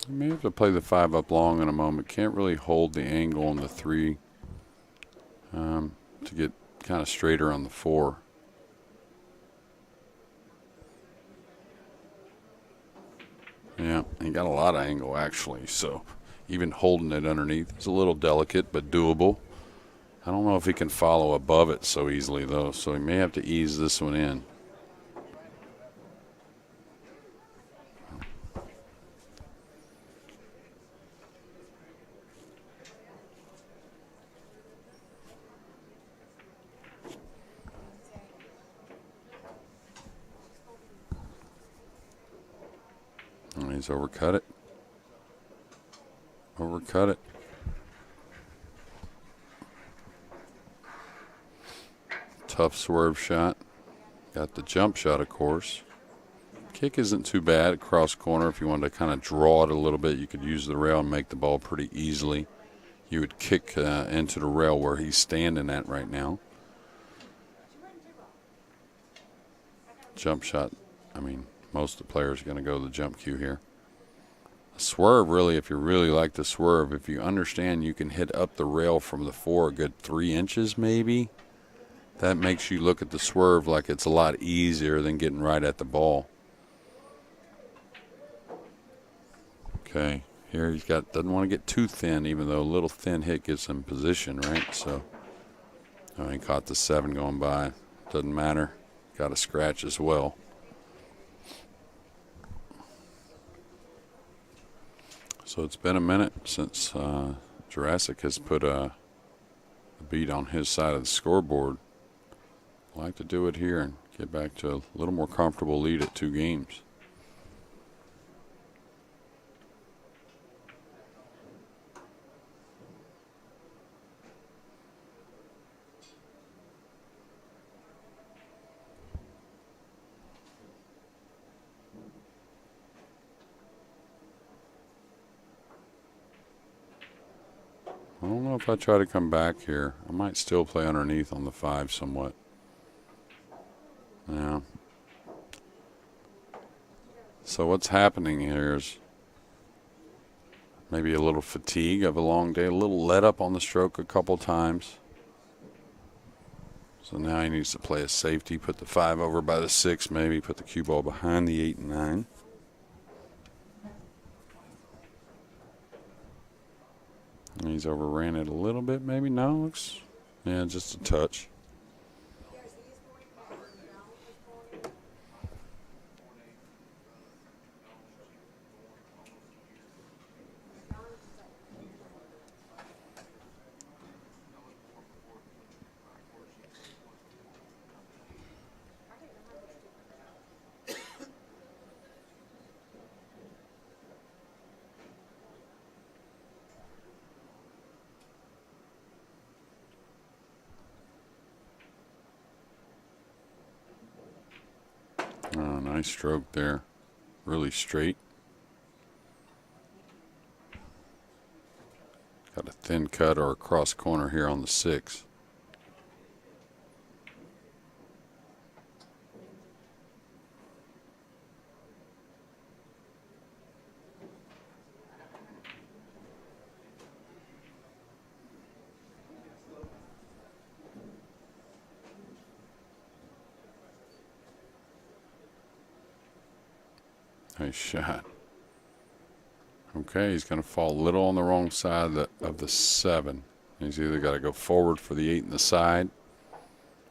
You may have to play the 5 up long in a moment. Can't really hold the angle on the 3 to get kind of straighter on the 4. Yeah, he got a lot of angle actually, so even holding it underneath is a little delicate but doable. I don't know if he can follow above it so easily though, so he may have to ease this one in. He's overcut it. Overcut it. Tough swerve shot. Got the jump shot, of course. Kick isn't too bad. Cross corner, if you wanted to kind of draw it a little bit, you could use the rail and make the ball pretty easily. You would kick into the rail where he's standing at right now. Jump shot, I mean, most of the players are going to go to the jump cue here. A swerve, really, if you really like the swerve, if you understand you can hit up the rail from the 4 a good 3 inches maybe, that makes you look at the swerve like it's a lot easier than getting right at the ball. Okay, here he's got, doesn't want to get too thin, even though a little thin hit gets him position, right? So, oh, he caught the 7 going by. Doesn't matter. Got a scratch as well. So it's been a minute since Juraszek has put a beat on his side of the scoreboard. I like to do it here and get back to a little more comfortable lead at 2 games. don't know if I try to come back here. I might still play underneath on the 5 somewhat. Yeah. So what's happening here is maybe a little fatigue of a long day, a little let up on the stroke a couple times. So now he needs to play a safety, put the 5 over by the 6 maybe, put the cue ball behind the 8 and 9. And he's overran it a little bit maybe. No, looks, yeah, just a touch. Oh, nice stroke there. Really straight. Got a thin cut or a cross corner here on the 6. Nice shot. Okay, he's going to fall a little on the wrong side of the 7. He's either got to go forward for the 8 in the side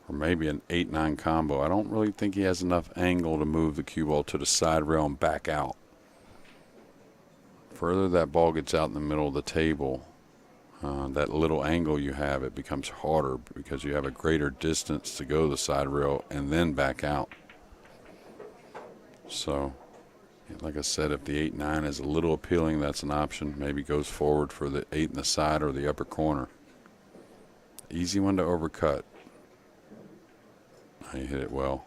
or maybe an 8-9 combo. I don't really think he has enough angle to move the cue ball to the side rail and back out. Further that ball gets out in the middle of the table, that little angle you have, it becomes harder because you have a greater distance to go to the side rail and then back out. So, like I said, if the 8-9 is a little appealing, that's an option. Maybe goes forward for the 8 in the side or the upper corner. Easy one to overcut. He hit it well.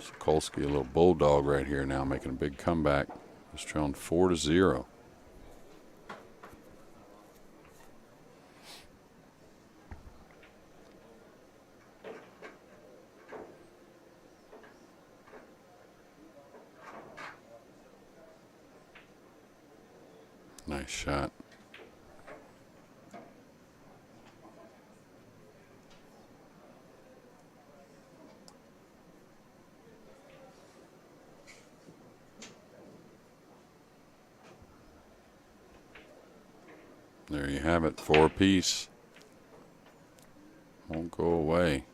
Sulkosky, a little bulldog right here now, making a big comeback. He's trailing 4-0. Nice shot. There you have it, 4 apiece. Won't go away.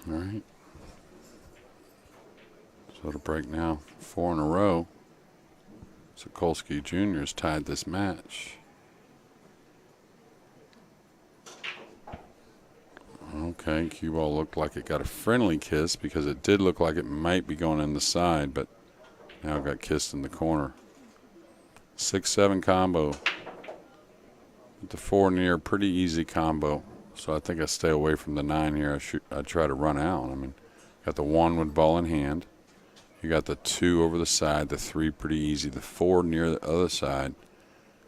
All right. So to break now, 4 in a row. Sulkosky Jr. has tied this match. Okay, cue ball looked like it got a friendly kiss because it did look like it might be going in the side, but now it got kissed in the corner. 6-7 combo. With the 4 near, pretty easy combo. So I think I stay away from the 9 here. I try to run out. I mean, got the 1 with ball in hand. You got the 2 over the side, the 3 pretty easy, the 4 near the other side.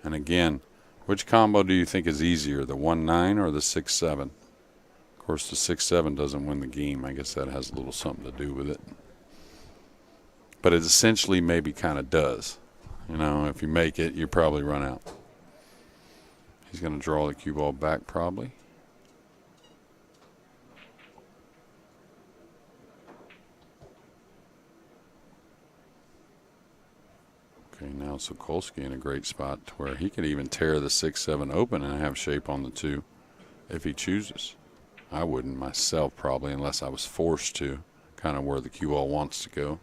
And again, which combo do you think is easier, the 1-9 or the 6-7? Of course, the 6-7 doesn't win the game. I guess that has a little something to do with it. but it essentially maybe kind of does. You know, if you make it, you probably run out. He's going to draw the cue ball back probably. Okay, now Sulkosky in a great spot to where he could even tear the 6-7 open and have shape on the 2 if he chooses. I wouldn't myself probably unless I was forced to, kind of where the cue ball wants to go.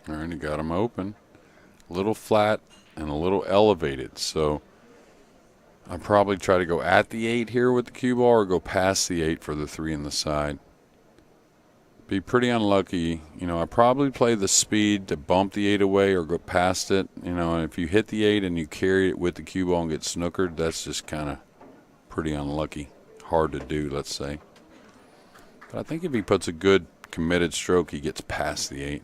All right, he got him open. A little flat and a little elevated. So I'd probably try to go at the 8 here with the cue ball or go past the 8 for the 3 in the side. Be pretty unlucky. You know, I probably play the speed to bump the 8 away or go past it. You know, and if you hit the 8 and you carry it with the cue ball and get snookered, that's just kind of pretty unlucky. Hard to do, let's say. But I think if he puts a good committed stroke, he gets past the 8.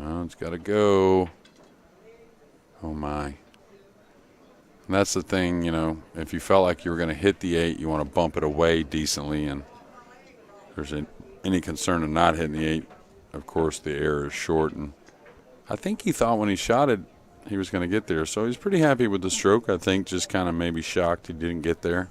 Oh, it's got to go. Oh, my. And that's the thing, you know, if you felt like you were going to hit the 8, you want to bump it away decently. And if there's any concern of not hitting the 8, of course, the air is short. And I think he thought when he shot it, he was going to get there. So he's pretty happy with the stroke, I think, just kind of maybe shocked he didn't get there.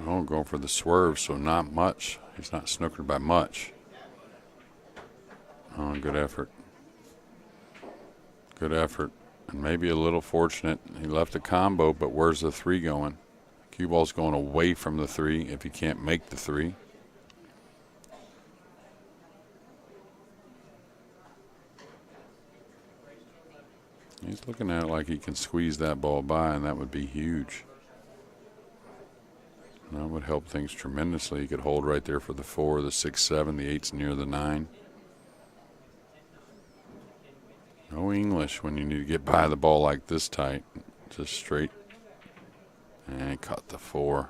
Oh, going for the swerve, so not much. He's not snookered by much. Oh, good effort. Good effort. And maybe a little fortunate. He left a combo, but where's the 3 going? Cue ball's going away from the 3 if he can't make the 3. He's looking at it like he can squeeze that ball by, and that would be huge. That would help things tremendously. He could hold right there for the 4, the 6-7, the 8's near the 9. No English when you need to get by the ball like this tight. Just straight. And he caught the 4.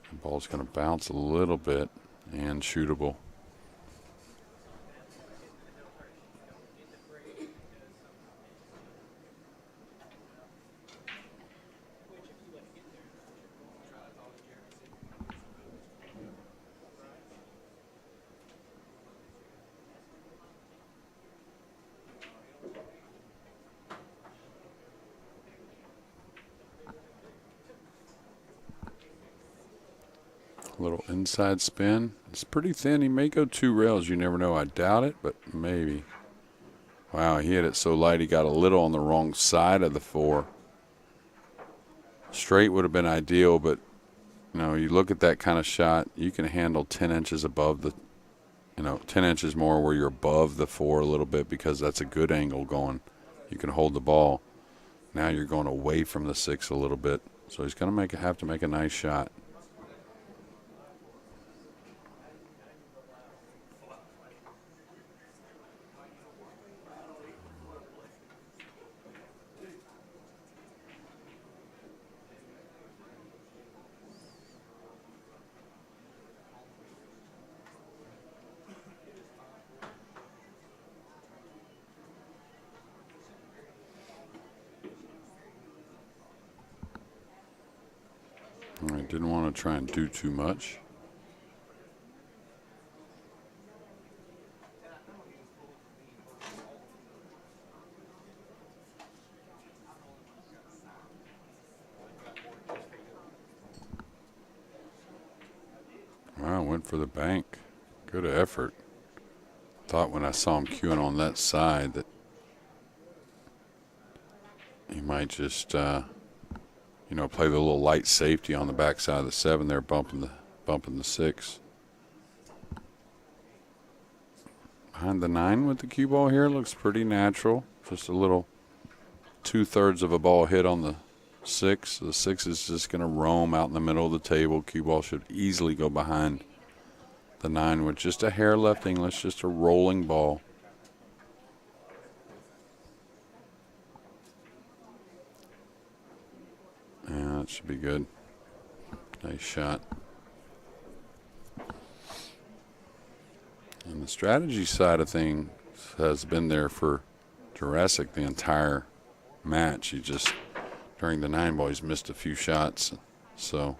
The ball's going to bounce a little bit and shootable. Little inside spin. It's pretty thin. He may go 2 rails. You never know. I doubt it, but maybe. Wow, he hit it so light he got a little on the wrong side of the 4. Straight would have been ideal, but, you know, you look at that kind of shot, you can handle 10 inches above the, 10 inches more where you're above the 4 a little bit because that's a good angle going. You can hold the ball. Now you're going away from the 6 a little bit. So he's going to have to make a nice shot. I didn't want to try and do too much. Wow, went for the bank. Good effort. Thought when I saw him queuing on that side that he might just play the little light safety on the backside of the 7 there, bumping the 6. behind the 9 with the cue ball here. Looks pretty natural. Just a little 2/3 of a ball hit on the 6. The 6 is just going to roam out in the middle of the table. Cue ball should easily go behind the 9 with just a hair left English, just a rolling ball. Yeah, that should be good. Nice shot. And the strategy side of things has been there for Juraszek the entire match. He just, during the 9 ball, he's missed a few shots. So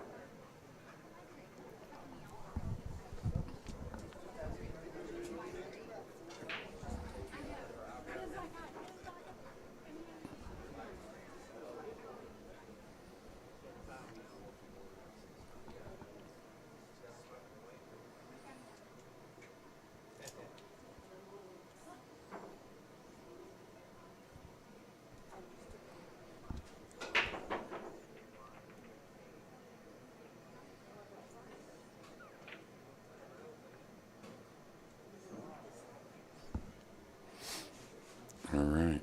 all right.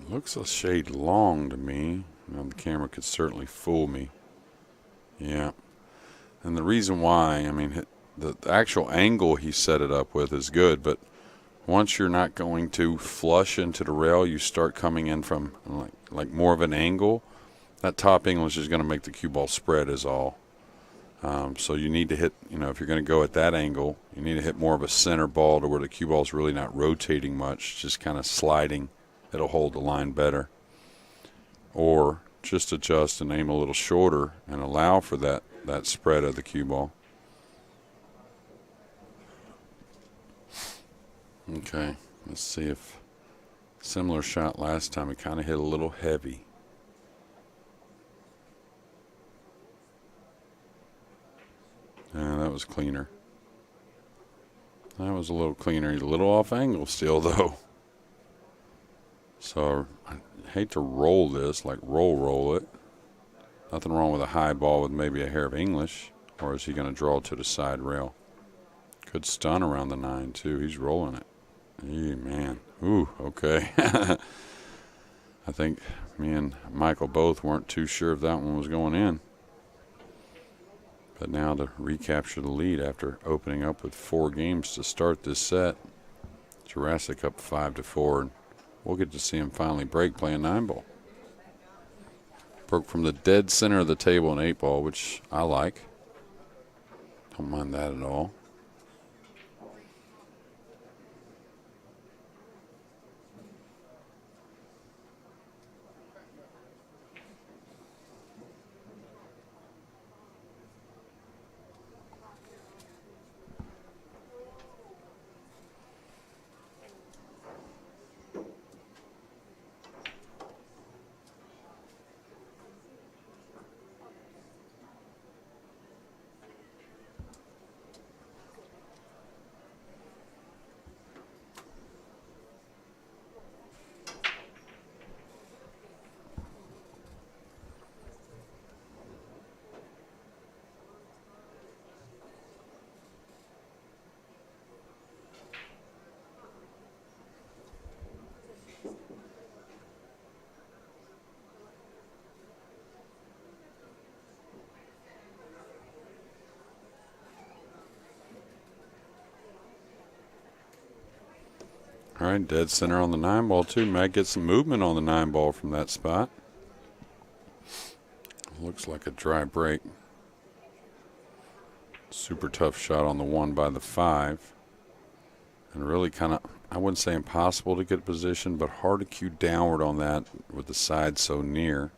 Looks a shade long to me. Now the camera could certainly fool me. Yeah. And the reason why, I mean, the actual angle he set it up with is good, but once you're not going to flush into the rail, you start coming in from like more of an angle. That top English is going to make the cue ball spread is all. So you need to hit, if you're going to go at that angle, you need to hit more of a center ball to where the cue ball is really not rotating much, just kind of sliding. It'll hold the line better. Or just adjust and aim a little shorter and allow for that spread of the cue ball. Okay, let's see if similar shot last time. It kind of hit a little heavy. Yeah, that was cleaner. That was a little cleaner. He's a little off angle still, though. So I hate to roll this, like roll it. Nothing wrong with a high ball with maybe a hair of English. Or is he going to draw to the side rail? Good stun around the 9, too. He's rolling it. Hey, man. Ooh, okay. I think me and Michael both weren't too sure if that one was going in. But now to recapture the lead after opening up with 4 games to start this set. Juraszek up 5-4. And we'll get to see him finally break playing 9 ball. Broke from the dead center of the table in 8 ball, which I like. Don't mind that at all. All right, dead center on the 9 ball, too. Might get some movement on the 9 ball from that spot. Looks like a dry break. Super tough shot on the 1 by the 5. And really kind of, I wouldn't say impossible to get position, but hard to cue downward on that with the side so near.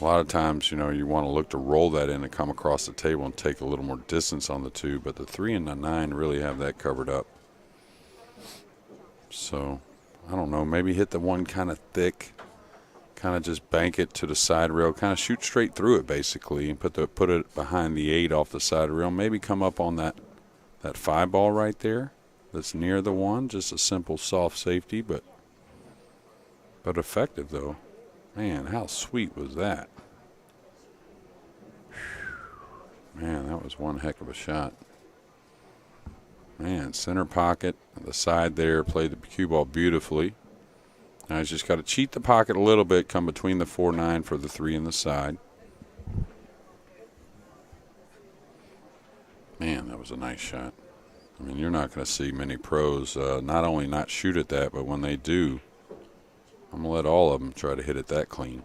A lot of times, you want to look to roll that in and come across the table and take a little more distance on the 2, but the 3 and the 9 really have that covered up. So, I don't know, maybe hit the 1 kind of thick, kind of just bank it to the side rail, kind of shoot straight through it basically, and put it behind the 8 off the side rail. Maybe come up on that 5 ball right there that's near the 1, just a simple soft safety, but effective though. Man, how sweet was that? Man, that was one heck of a shot. Man, center pocket, the side there, played the cue ball beautifully. Now he's just got to cheat the pocket a little bit, come between the 4-9 for the 3 in the side. Man, that was a nice shot. I mean, you're not going to see many pros not only not shoot at that, but when they do, I'm going to let all of them try to hit it that clean.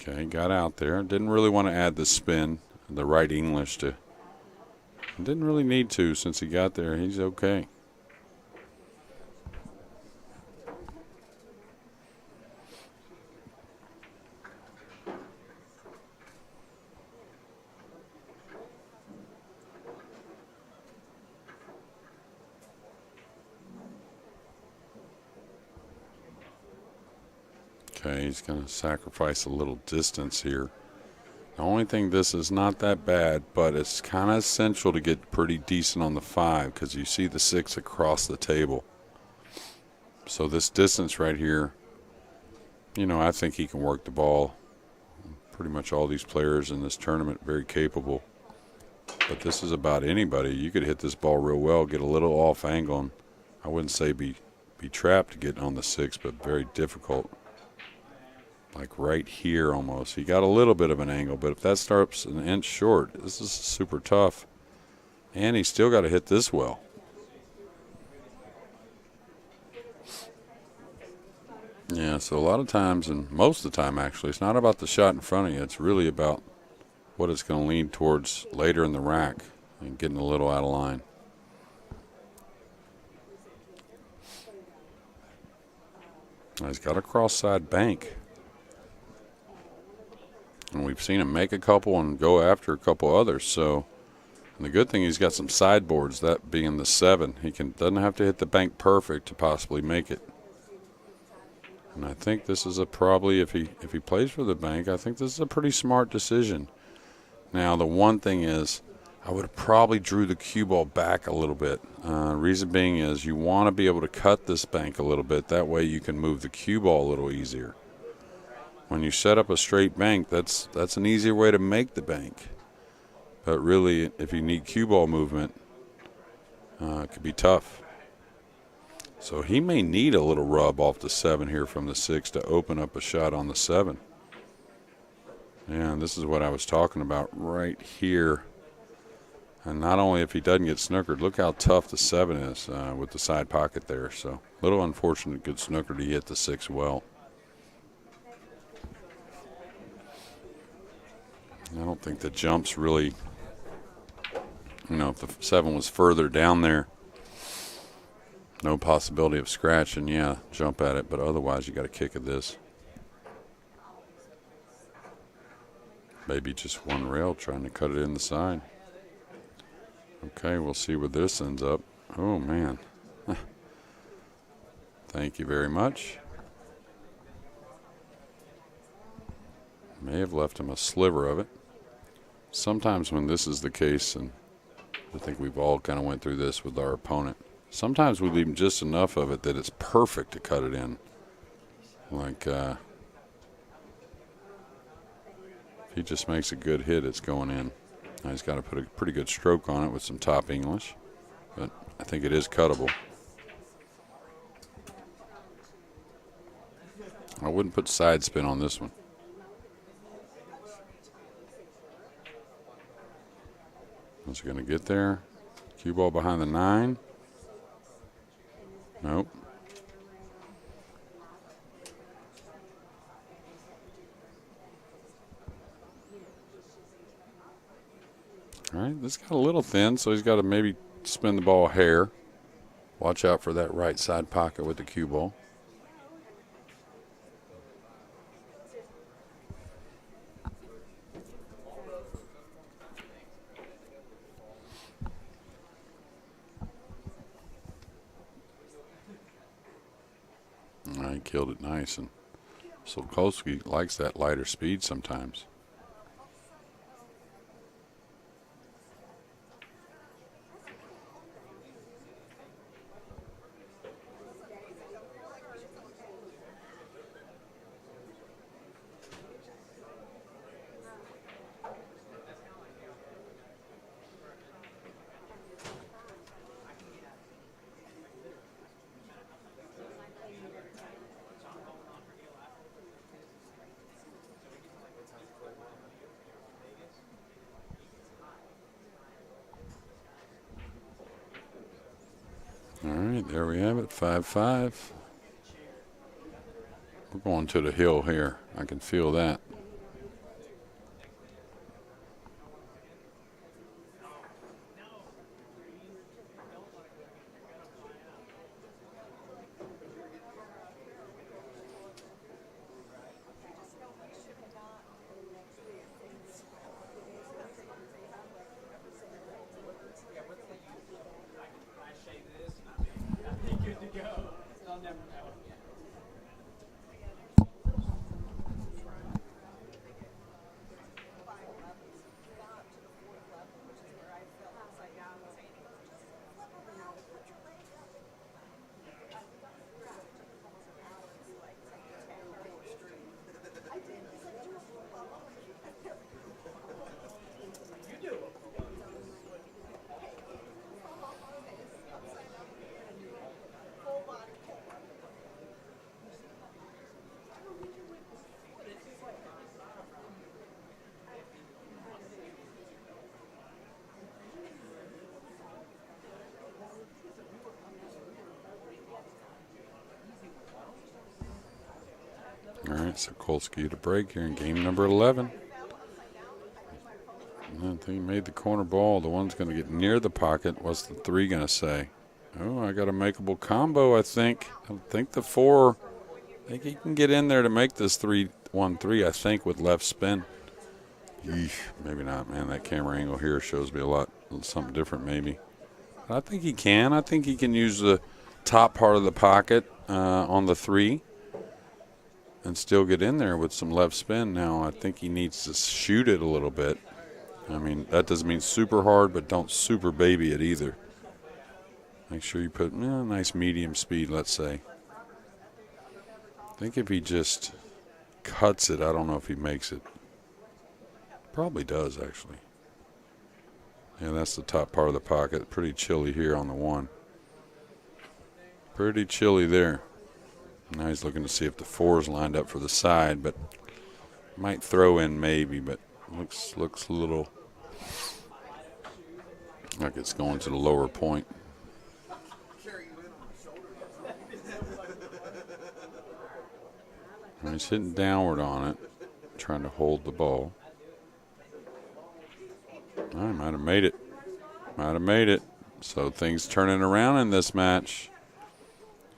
Okay, got out there. Didn't really want to add the spin, the right English to. Didn't really need to since he got there. He's okay. Okay, he's going to sacrifice a little distance here. The only thing, this is not that bad, but it's kind of essential to get pretty decent on the 5 because you see the 6 across the table. So this distance right here, you know, I think he can work the ball. Pretty much all these players in this tournament very capable. But this is about anybody. You could hit this ball real well, get a little off angle, and I wouldn't say be trapped getting on the 6, but very difficult. Like right here almost. He got a little bit of an angle, but if that starts an inch short, this is super tough. And he's still got to hit this well. Yeah, so a lot of times, and most of the time actually, it's not about the shot in front of you. It's really about what it's going to lean towards later in the rack and getting a little out of line. Now he's got a cross-side bank. And we've seen him make a couple and go after a couple others. So the good thing, he's got some sideboards, that being the 7. He doesn't have to hit the bank perfect to possibly make it. And I think this is probably, if he plays for the bank, I think this is a pretty smart decision. Now the one thing is, I would have probably drew the cue ball back a little bit. Reason being is you want to be able to cut this bank a little bit. That way you can move the cue ball a little easier. When you set up a straight bank, that's an easier way to make the bank. But really, if you need cue ball movement, it could be tough. So he may need a little rub off the 7 here from the 6 to open up a shot on the 7. And this is what I was talking about right here. And not only if he doesn't get snookered, look how tough the 7 is with the side pocket there. So a little unfortunate good snooker to hit the 6 well. I don't think the jump's really, you know, if the 7 was further down there, no possibility of scratching, yeah, jump at it, but otherwise you got to kick at this. Maybe just one rail trying to cut it in the side. Okay, we'll see where this ends up. Oh, man. Thank you very much. May have left him a sliver of it. Sometimes when this is the case, and I think we've all kind of went through this with our opponent, sometimes we leave him just enough of it that it's perfect to cut it in. Like, if he just makes a good hit, it's going in. Now he's got to put a pretty good stroke on it with some top English, but I think it is cuttable. I wouldn't put side spin on this one. Is he going to get there? Cue ball behind the 9. Nope. All right, this got a little thin, so he's got to maybe spin the ball a hair. Watch out for that right side pocket with the cue ball. He killed it nice, and Sulkosky likes that lighter speed sometimes. All right, there we have it, 5-5. We're going to the hill here. I can feel that. All right, Sulkosky to break here in game number 11. I think he made the corner ball. The one's going to get near the pocket. What's the 3 going to say? Oh, I got a makeable combo, I think. I think the 4, I think he can get in there to make this 3-1-3, I think, with left spin. Eesh, maybe not, man. That camera angle here shows me something different maybe. I think he can. I think he can use the top part of the pocket on the 3. And still get in there with some left spin. Now, I think he needs to shoot it a little bit. I mean, that doesn't mean super hard, but don't super baby it either. Make sure you put nice medium speed, let's say. I think if he just cuts it, I don't know if he makes it. Probably does, actually. Yeah, that's the top part of the pocket. Pretty chilly here on the 1. Pretty chilly there. Now he's looking to see if the 4 is lined up for the side, but might throw in maybe, but looks a little like it's going to the lower point. And he's hitting downward on it, trying to hold the ball. I might have made it. Might have made it. So things turning around in this match.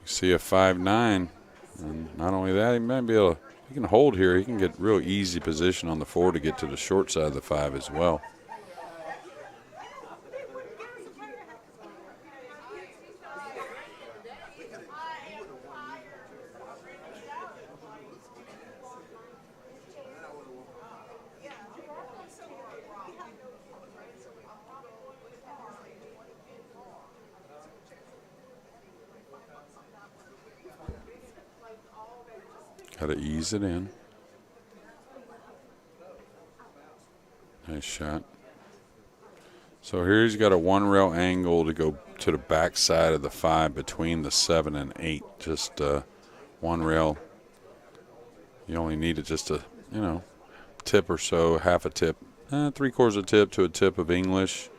You see a 5-9. And not only that, he might be able to, he can hold here. He can get real easy position on the 4 to get to the short side of the 5 as well. Got to ease it in. Nice shot. So here he's got a 1 rail angle to go to the back side of the 5 between the 7 and 8. Just 1 rail. You only need it just a, tip or so, half a tip, 3/4 a tip to a tip of English.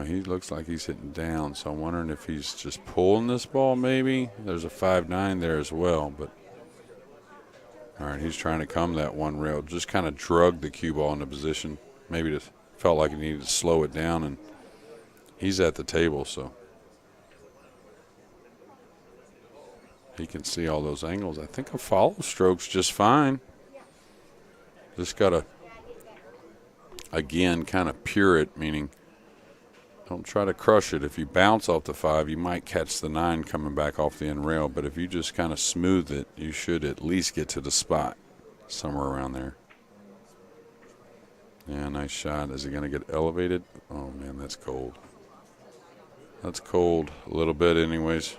He looks like he's hitting down, so I'm wondering if he's just pulling this ball maybe. There's a 5-9 there as well, but all right, he's trying to come that 1 rail. Just kind of drug the cue ball into position. Maybe just felt like he needed to slow it down, and he's at the table, so he can see all those angles. I think a follow stroke's just fine. Just got to, again, kind of pure it, meaning don't try to crush it. If you bounce off the 5, you might catch the 9 coming back off the end rail. But if you just kind of smooth it, you should at least get to the spot somewhere around there. Yeah, nice shot. Is he going to get elevated? Oh, man, that's cold. That's cold a little bit anyways.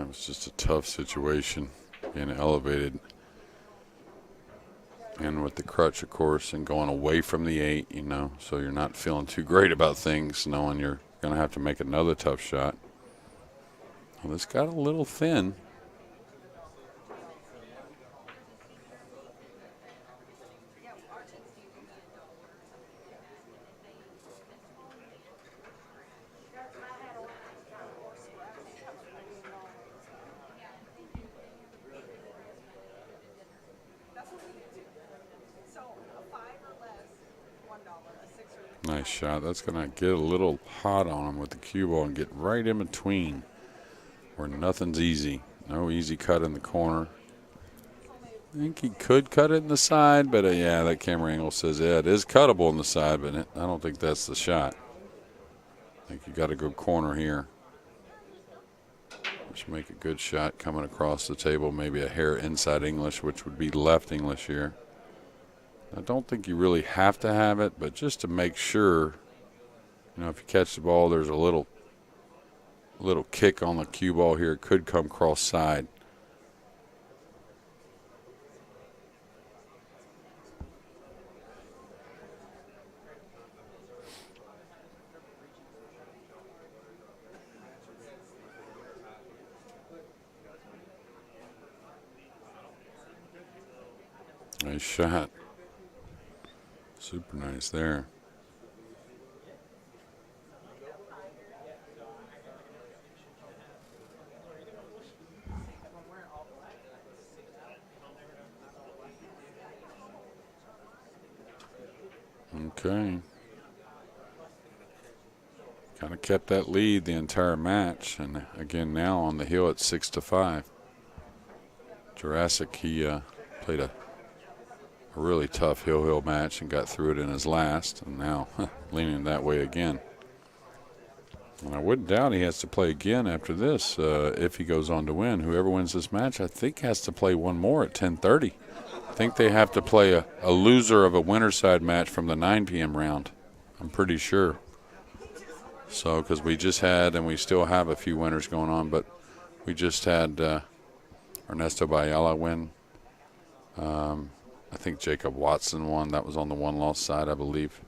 was just a tough situation, being elevated. And with the crutch, of course, and going away from the 8, you know, so you're not feeling too great about things, knowing you're going to have to make another tough shot. Well, this got a little thin. Nice shot. That's going to get a little hot on him with the cue ball and get right in between where nothing's easy. No easy cut in the corner. I think he could cut it in the side, but yeah, that camera angle says, yeah, it is cuttable in the side, but I don't think that's the shot. I think you got to go corner here. Just make a good shot coming across the table, maybe a hair inside English, which would be left English here. I don't think you really have to have it, but just to make sure, you know, if you catch the ball, there's a little kick on the cue ball here. It could come cross side. Nice shot. Super nice there. Okay. Kind of kept that lead the entire match, and again now on the hill at 6-5. Juraszek, he played a really tough hill match and got through it in his last, and now leaning that way again. And I wouldn't doubt he has to play again after this if he goes on to win. Whoever wins this match, I think, has to play one more at 10:30. I think they have to play a loser of a winner side match from the 9 p.m. round. I'm pretty sure. So, because we just had, and we still have a few winners going on, but we just had Ernesto Bayala win. I think Jacob Watson won. That was on the one-loss side, I believe.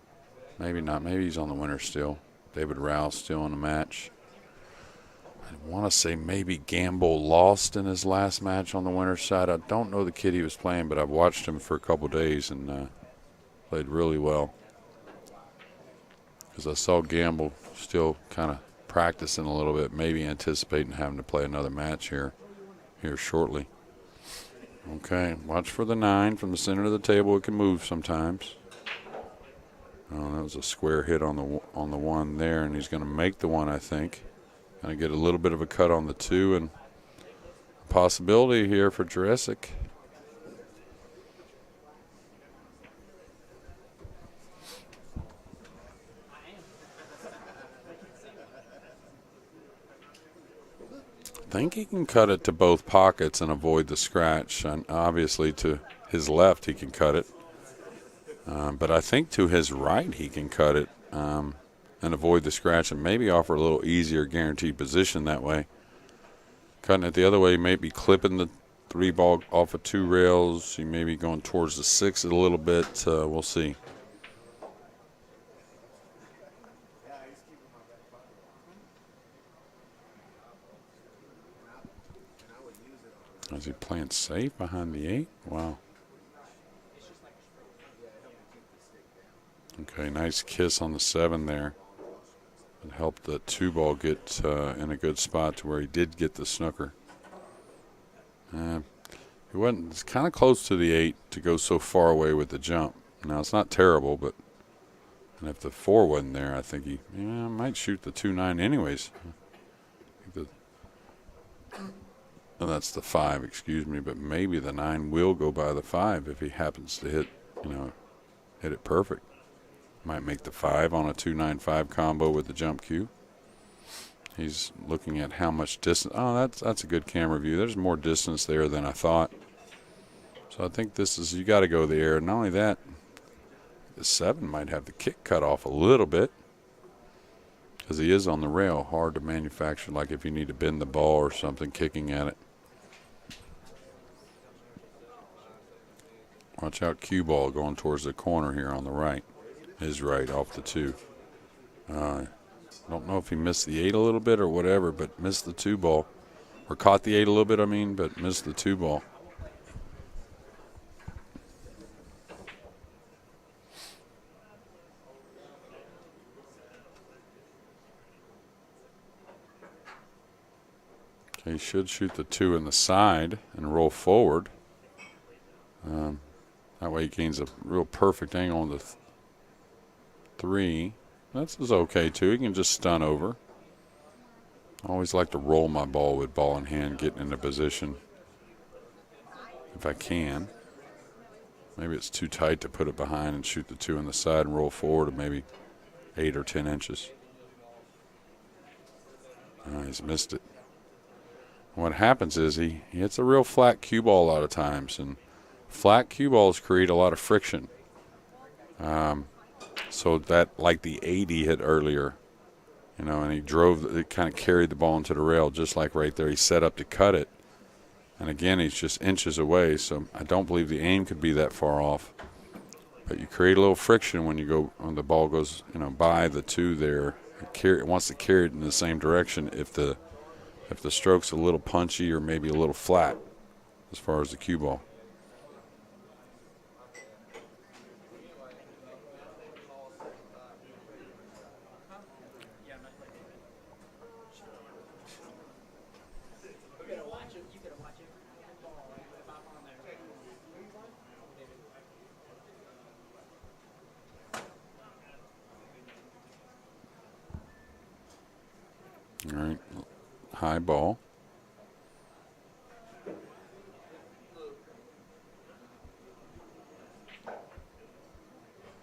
Maybe not. Maybe he's on the winner still. David Rouse still in the match. I want to say maybe Gamble lost in his last match on the winner's side. I don't know the kid he was playing, but I've watched him for a couple days and played really well. Because I saw Gamble still kind of practicing a little bit, maybe anticipating having to play another match here shortly. Okay, watch for the 9 from the center of the table. It can move sometimes. Oh, that was a square hit on the 1 there, and he's going to make the 1, I think. Going to get a little bit of a cut on the 2, and a possibility here for Juraszek. I think he can cut it to both pockets and avoid the scratch. And obviously to his left he can cut it. But I think to his right he can cut it and avoid the scratch and maybe offer a little easier guaranteed position that way. Cutting it the other way, maybe clipping the 3 ball off of 2 rails. He may be going towards the 6 a little bit. We'll see. Is he playing safe behind the 8? Wow. Okay, nice kiss on the 7 there. It helped the 2 ball get in a good spot to where he did get the snooker. It's kind of close to the 8 to go so far away with the jump. Now, it's not terrible, but and if the 4 wasn't there, I think he might shoot the 2-9 anyways. That's the 5, excuse me, but maybe the 9 will go by the 5 if he happens to hit it perfect. Might make the 5 on a 2-9-5 combo with the jump cue. He's looking at how much distance. Oh, that's a good camera view. There's more distance there than I thought. So I think you got to go the air. Not only that, the 7 might have the kick cut off a little bit. because he is on the rail. Hard to manufacture, like if you need to bend the ball or something, kicking at it. Watch out, cue ball going towards the corner here on the right. His right off the 2. Don't know if he missed the 8 a little bit or whatever, but missed the 2 ball. Or caught the 8 a little bit, but missed the 2 ball. Okay, he should shoot the 2 in the side and roll forward. That way he gains a real perfect angle on the 3. That's okay too. He can just stun over. I always like to roll my ball with ball in hand, getting into position if I can. Maybe it's too tight to put it behind and shoot the 2 in the side and roll forward of maybe 8 or 10 inches. He's missed it. What happens is he hits a real flat cue ball a lot of times, and flat cue balls create a lot of friction. So that, like the 80 hit earlier, and he drove, it kind of carried the ball into the rail, just like right there. He set up to cut it. And again, he's just inches away, so I don't believe the aim could be that far off. But you create a little friction when the ball goes, by the 2 there. It wants to carry it in the same direction if the stroke's a little punchy or maybe a little flat as far as the cue ball. All right, high ball.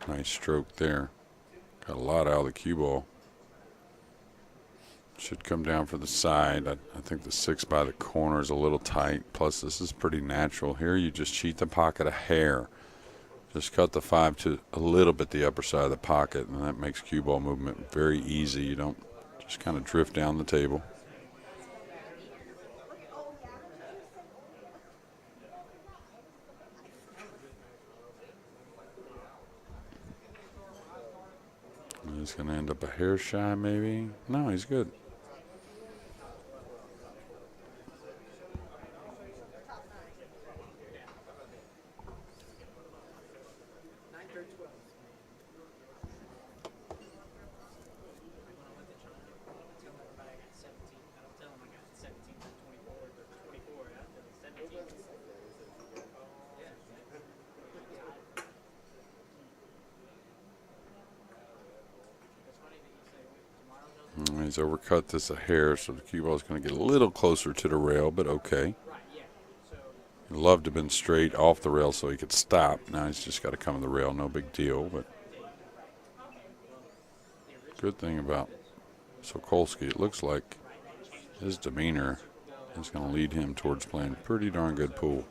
Nice stroke there. Got a lot out of the cue ball. Should come down for the side. I think the 6 by the corner is a little tight. Plus, this is pretty natural. Here, you just cheat the pocket a hair. Just cut the 5 to a little bit the upper side of the pocket, and that makes cue ball movement very easy. You don't just kind of drift down the table. He's going to end up a hair shy, maybe. No, he's good. He's overcut this a hair, so the cue ball is going to get a little closer to the rail, but okay. He'd love to have been straight off the rail so he could stop. Now he's just got to come to the rail, no big deal. But good thing about Sulkosky, it looks like his demeanor is going to lead him towards playing pretty darn good pool.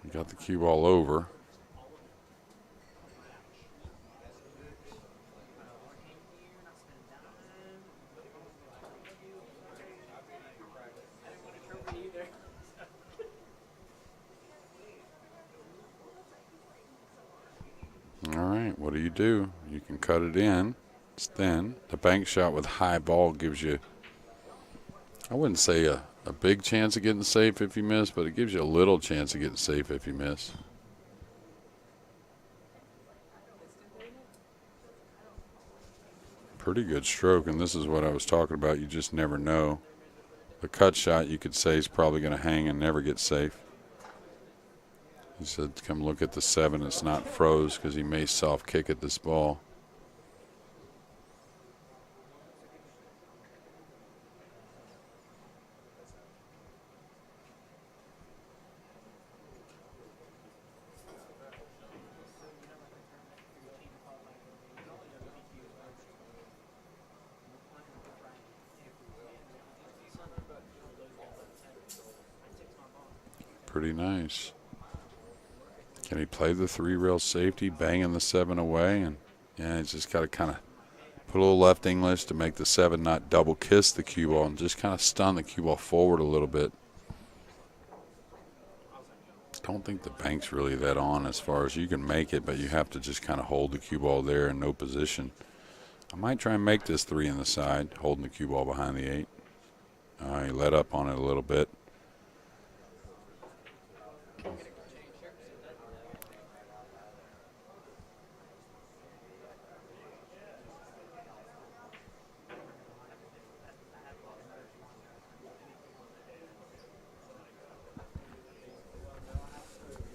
He got the cue ball over. All right, what do? You can cut it in. It's thin. The bank shot with high ball gives you, I wouldn't say a big chance of getting safe if you miss, but it gives you a little chance of getting safe if you miss. Pretty good stroke, and this is what I was talking about. You just never know. The cut shot, you could say, is probably going to hang and never get safe. He said, come look at the 7. It's not froze because he may soft kick at this ball. Pretty nice. Can he play the 3-rail safety, banging the 7 away? And yeah, he's just got to kind of put a little left English to make the 7 not double kiss the cue ball and just kind of stun the cue ball forward a little bit. Don't think the bank's really that on as far as you can make it, but you have to just kind of hold the cue ball there in no position. I might try and make this 3 in the side, holding the cue ball behind the 8. He let up on it a little bit.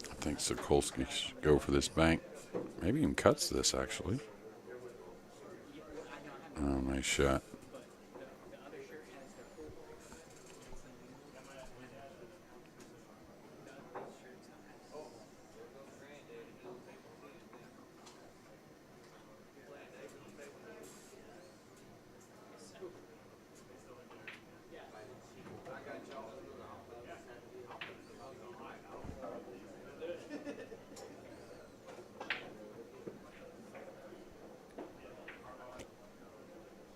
I think Sulkosky should go for this bank. Maybe even cuts this, actually. Oh, nice shot.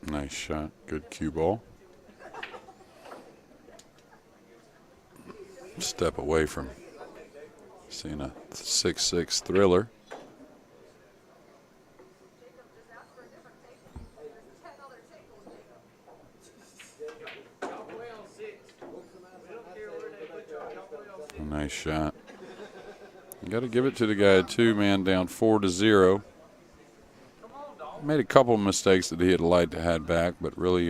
Nice shot. Good cue ball. Step away from seeing a 6-6 thriller. Nice shot. You got to give it to the guy at 2 man down 4-0. Made a couple of mistakes that he had liked to have back, but really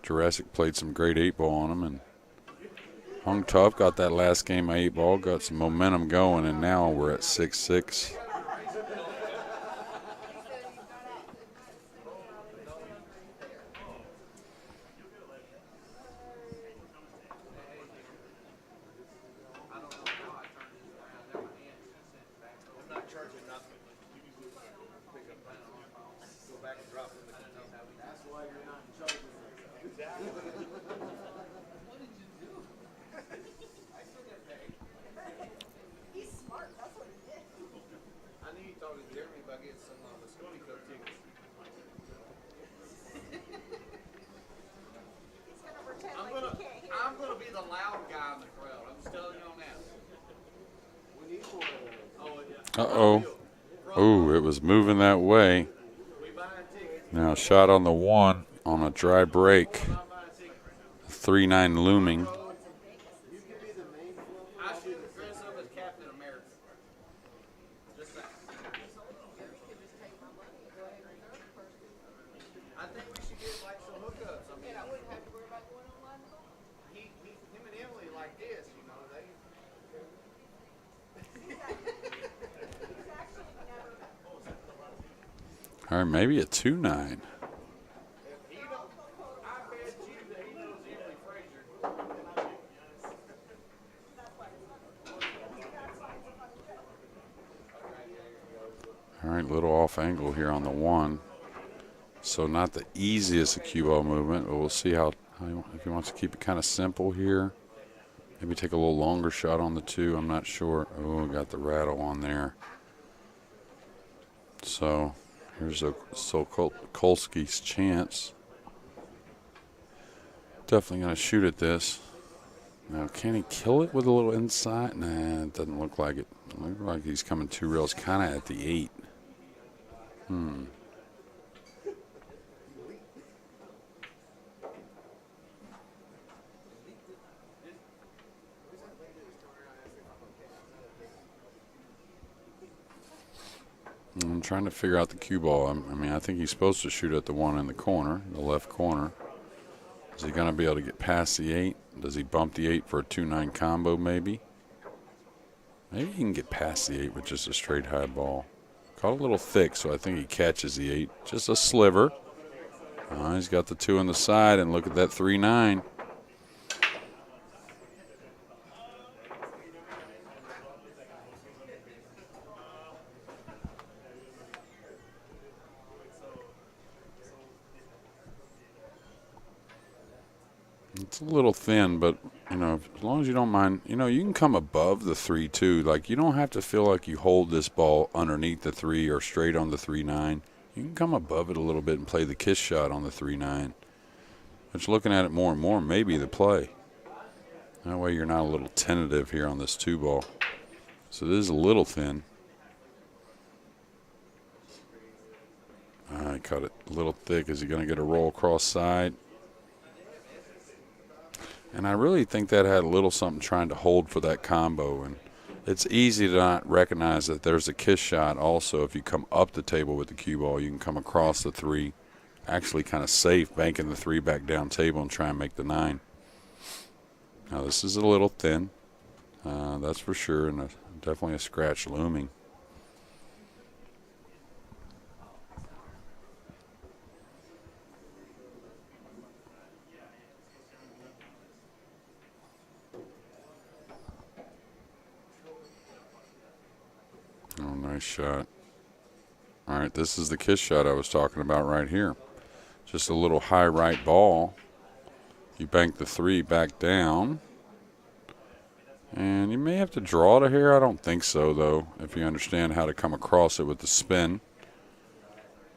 Juraszek played some great 8-ball on him and hung tough. Got that last game of 8-ball, got some momentum going, and now we're at 6-6. I'm gonna be the loud guy in the crowd. I'm just telling you on that. Uh-oh. Ooh, it was moving that way. Now shot on the 1 on a dry break. 3-9 looming. I should dress up as Captain America. Just that. I think we should get like some hookups. I mean, I wouldn't have to worry about going online. Him and Emily like this, you know. All right, maybe a 2-9. All right, little off angle here on the 1. So not the easiest cue ball movement, but we'll see how if he wants to keep it kind of simple here. Maybe take a little longer shot on the 2. I'm not sure. Oh, got the rattle on there. So here's a Sulkosky's chance. Definitely going to shoot at this. Now, can he kill it with a little inside? Nah, it doesn't look like it. It looks like he's coming 2 rails kind of at the 8. I'm trying to figure out the cue ball. I mean, I think he's supposed to shoot at the 1 in the corner, the left corner. Is he going to be able to get past the 8? Does he bump the 8 for a 2-9 combo maybe? Maybe he can get past the 8 with just a straight high ball. Caught a little thick, so I think he catches the 8. Just a sliver. He's got the 2 on the side, and look at that 3-9. It's a little thin, but, you know, as long as you don't mind, you know, you can come above the 3-2. Like, you don't have to feel like you hold this ball underneath the 3 or straight on the 3-9. You can come above it a little bit and play the kiss shot on the 3-9. But looking at it more and more, maybe the play. That way you're not a little tentative here on this 2 ball. So this is a little thin. I cut it a little thick. Is he going to get a roll across side? And I really think that had a little something trying to hold for that combo. And it's easy to not recognize that there's a kiss shot also. If you come up the table with the cue ball, you can come across the 3. Actually kind of safe, banking the 3 back down table and try and make the 9. Now this is a little thin. That's for sure, and definitely a scratch looming. Oh, nice shot. All right, this is the kiss shot I was talking about right here. Just a little high right ball. You bank the 3 back down. And you may have to draw to here. I don't think so, though, if you understand how to come across it with the spin.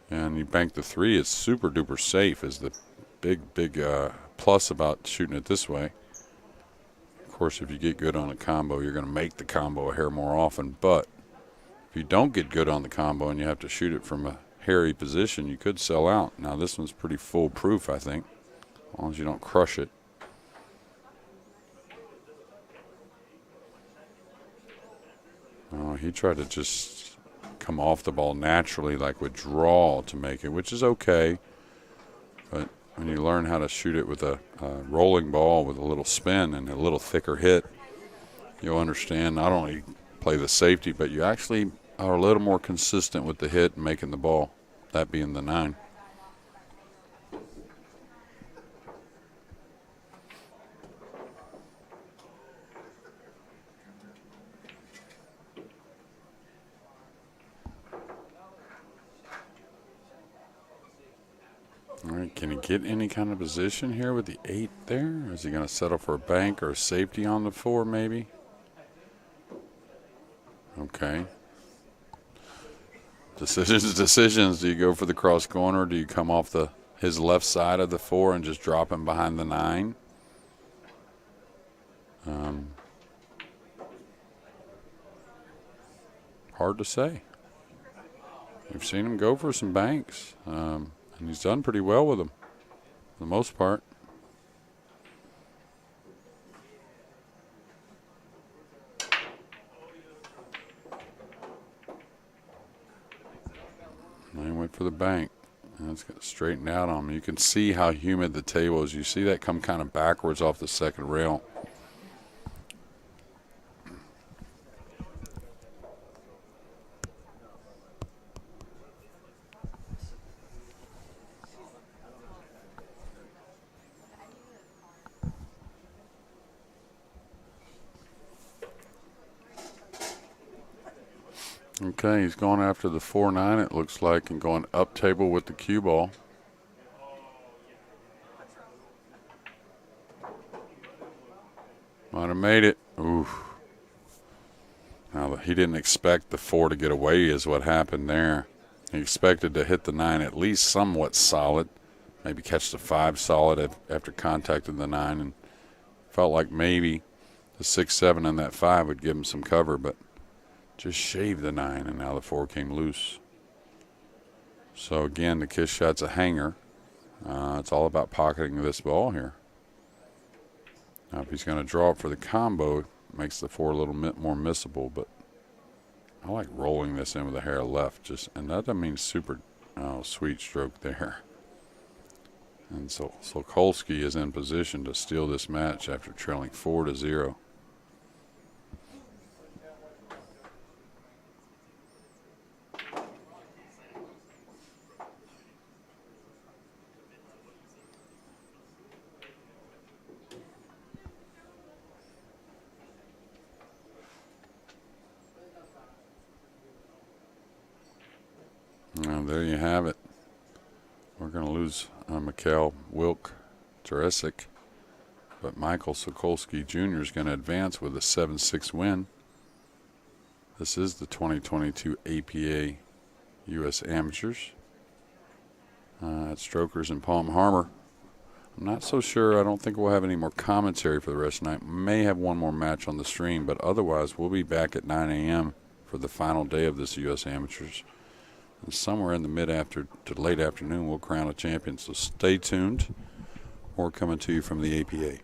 And you bank the 3. It's super duper safe is the big plus about shooting it this way. Of course, if you get good on a combo, you're going to make the combo a hair more often. But if you don't get good on the combo and you have to shoot it from a hairy position, you could sell out. Now, this one's pretty foolproof, I think, as long as you don't crush it. Oh, he tried to just come off the ball naturally, like with draw to make it, which is okay. But when you learn how to shoot it with a rolling ball with a little spin and a little thicker hit, you'll understand not only play the safety, but you actually are a little more consistent with the hit and making the ball, that being the 9. All right, can he get any kind of position here with the 8 there? Is he going to settle for a bank or a safety on the 4 maybe? Okay. Decisions. Do you go for the cross corner? Do you come off his left side of the 4 and just drop him behind the 9? Hard to say. We've seen him go for some banks. And he's done pretty well with them, for the most part. And he went for the bank. And it's got straightened out on him. You can see how humid the table is. You see that come kind of backwards off the second rail. Okay, he's going after the 4-9, it looks like, and going up table with the cue ball. Might have made it. Oof. Now, he didn't expect the 4 to get away is what happened there. He expected to hit the 9 at least somewhat solid, maybe catch the 5 solid after contacting the 9, and felt like maybe the 6-7 and that 5 would give him some cover, but just shaved the 9, and now the 4 came loose. So again, the kiss shot's a hanger. It's all about pocketing this ball here. Now, if he's going to draw it for the combo, it makes the 4 a little bit more missable, but I like rolling this in with the hair left. And that doesn't mean super sweet stroke there. And so Sulkosky is in position to steal this match after trailing 4-0. And there you have it. We're going to lose Michal Wilk-Juraszek but Michael Sulkosky Jr. is going to advance with a 7-6 win. This is the 2022 APA U.S. Amateurs at Strokers in Palm Harbor. I'm not so sure. I don't think we'll have any more commentary for the rest of the night. May have one more match on the stream, but otherwise we'll be back at 9 a.m. for the final day of this U.S. Amateurs. And somewhere in the mid-after to late afternoon, we'll crown a champion. So stay tuned. More coming to you from the APA.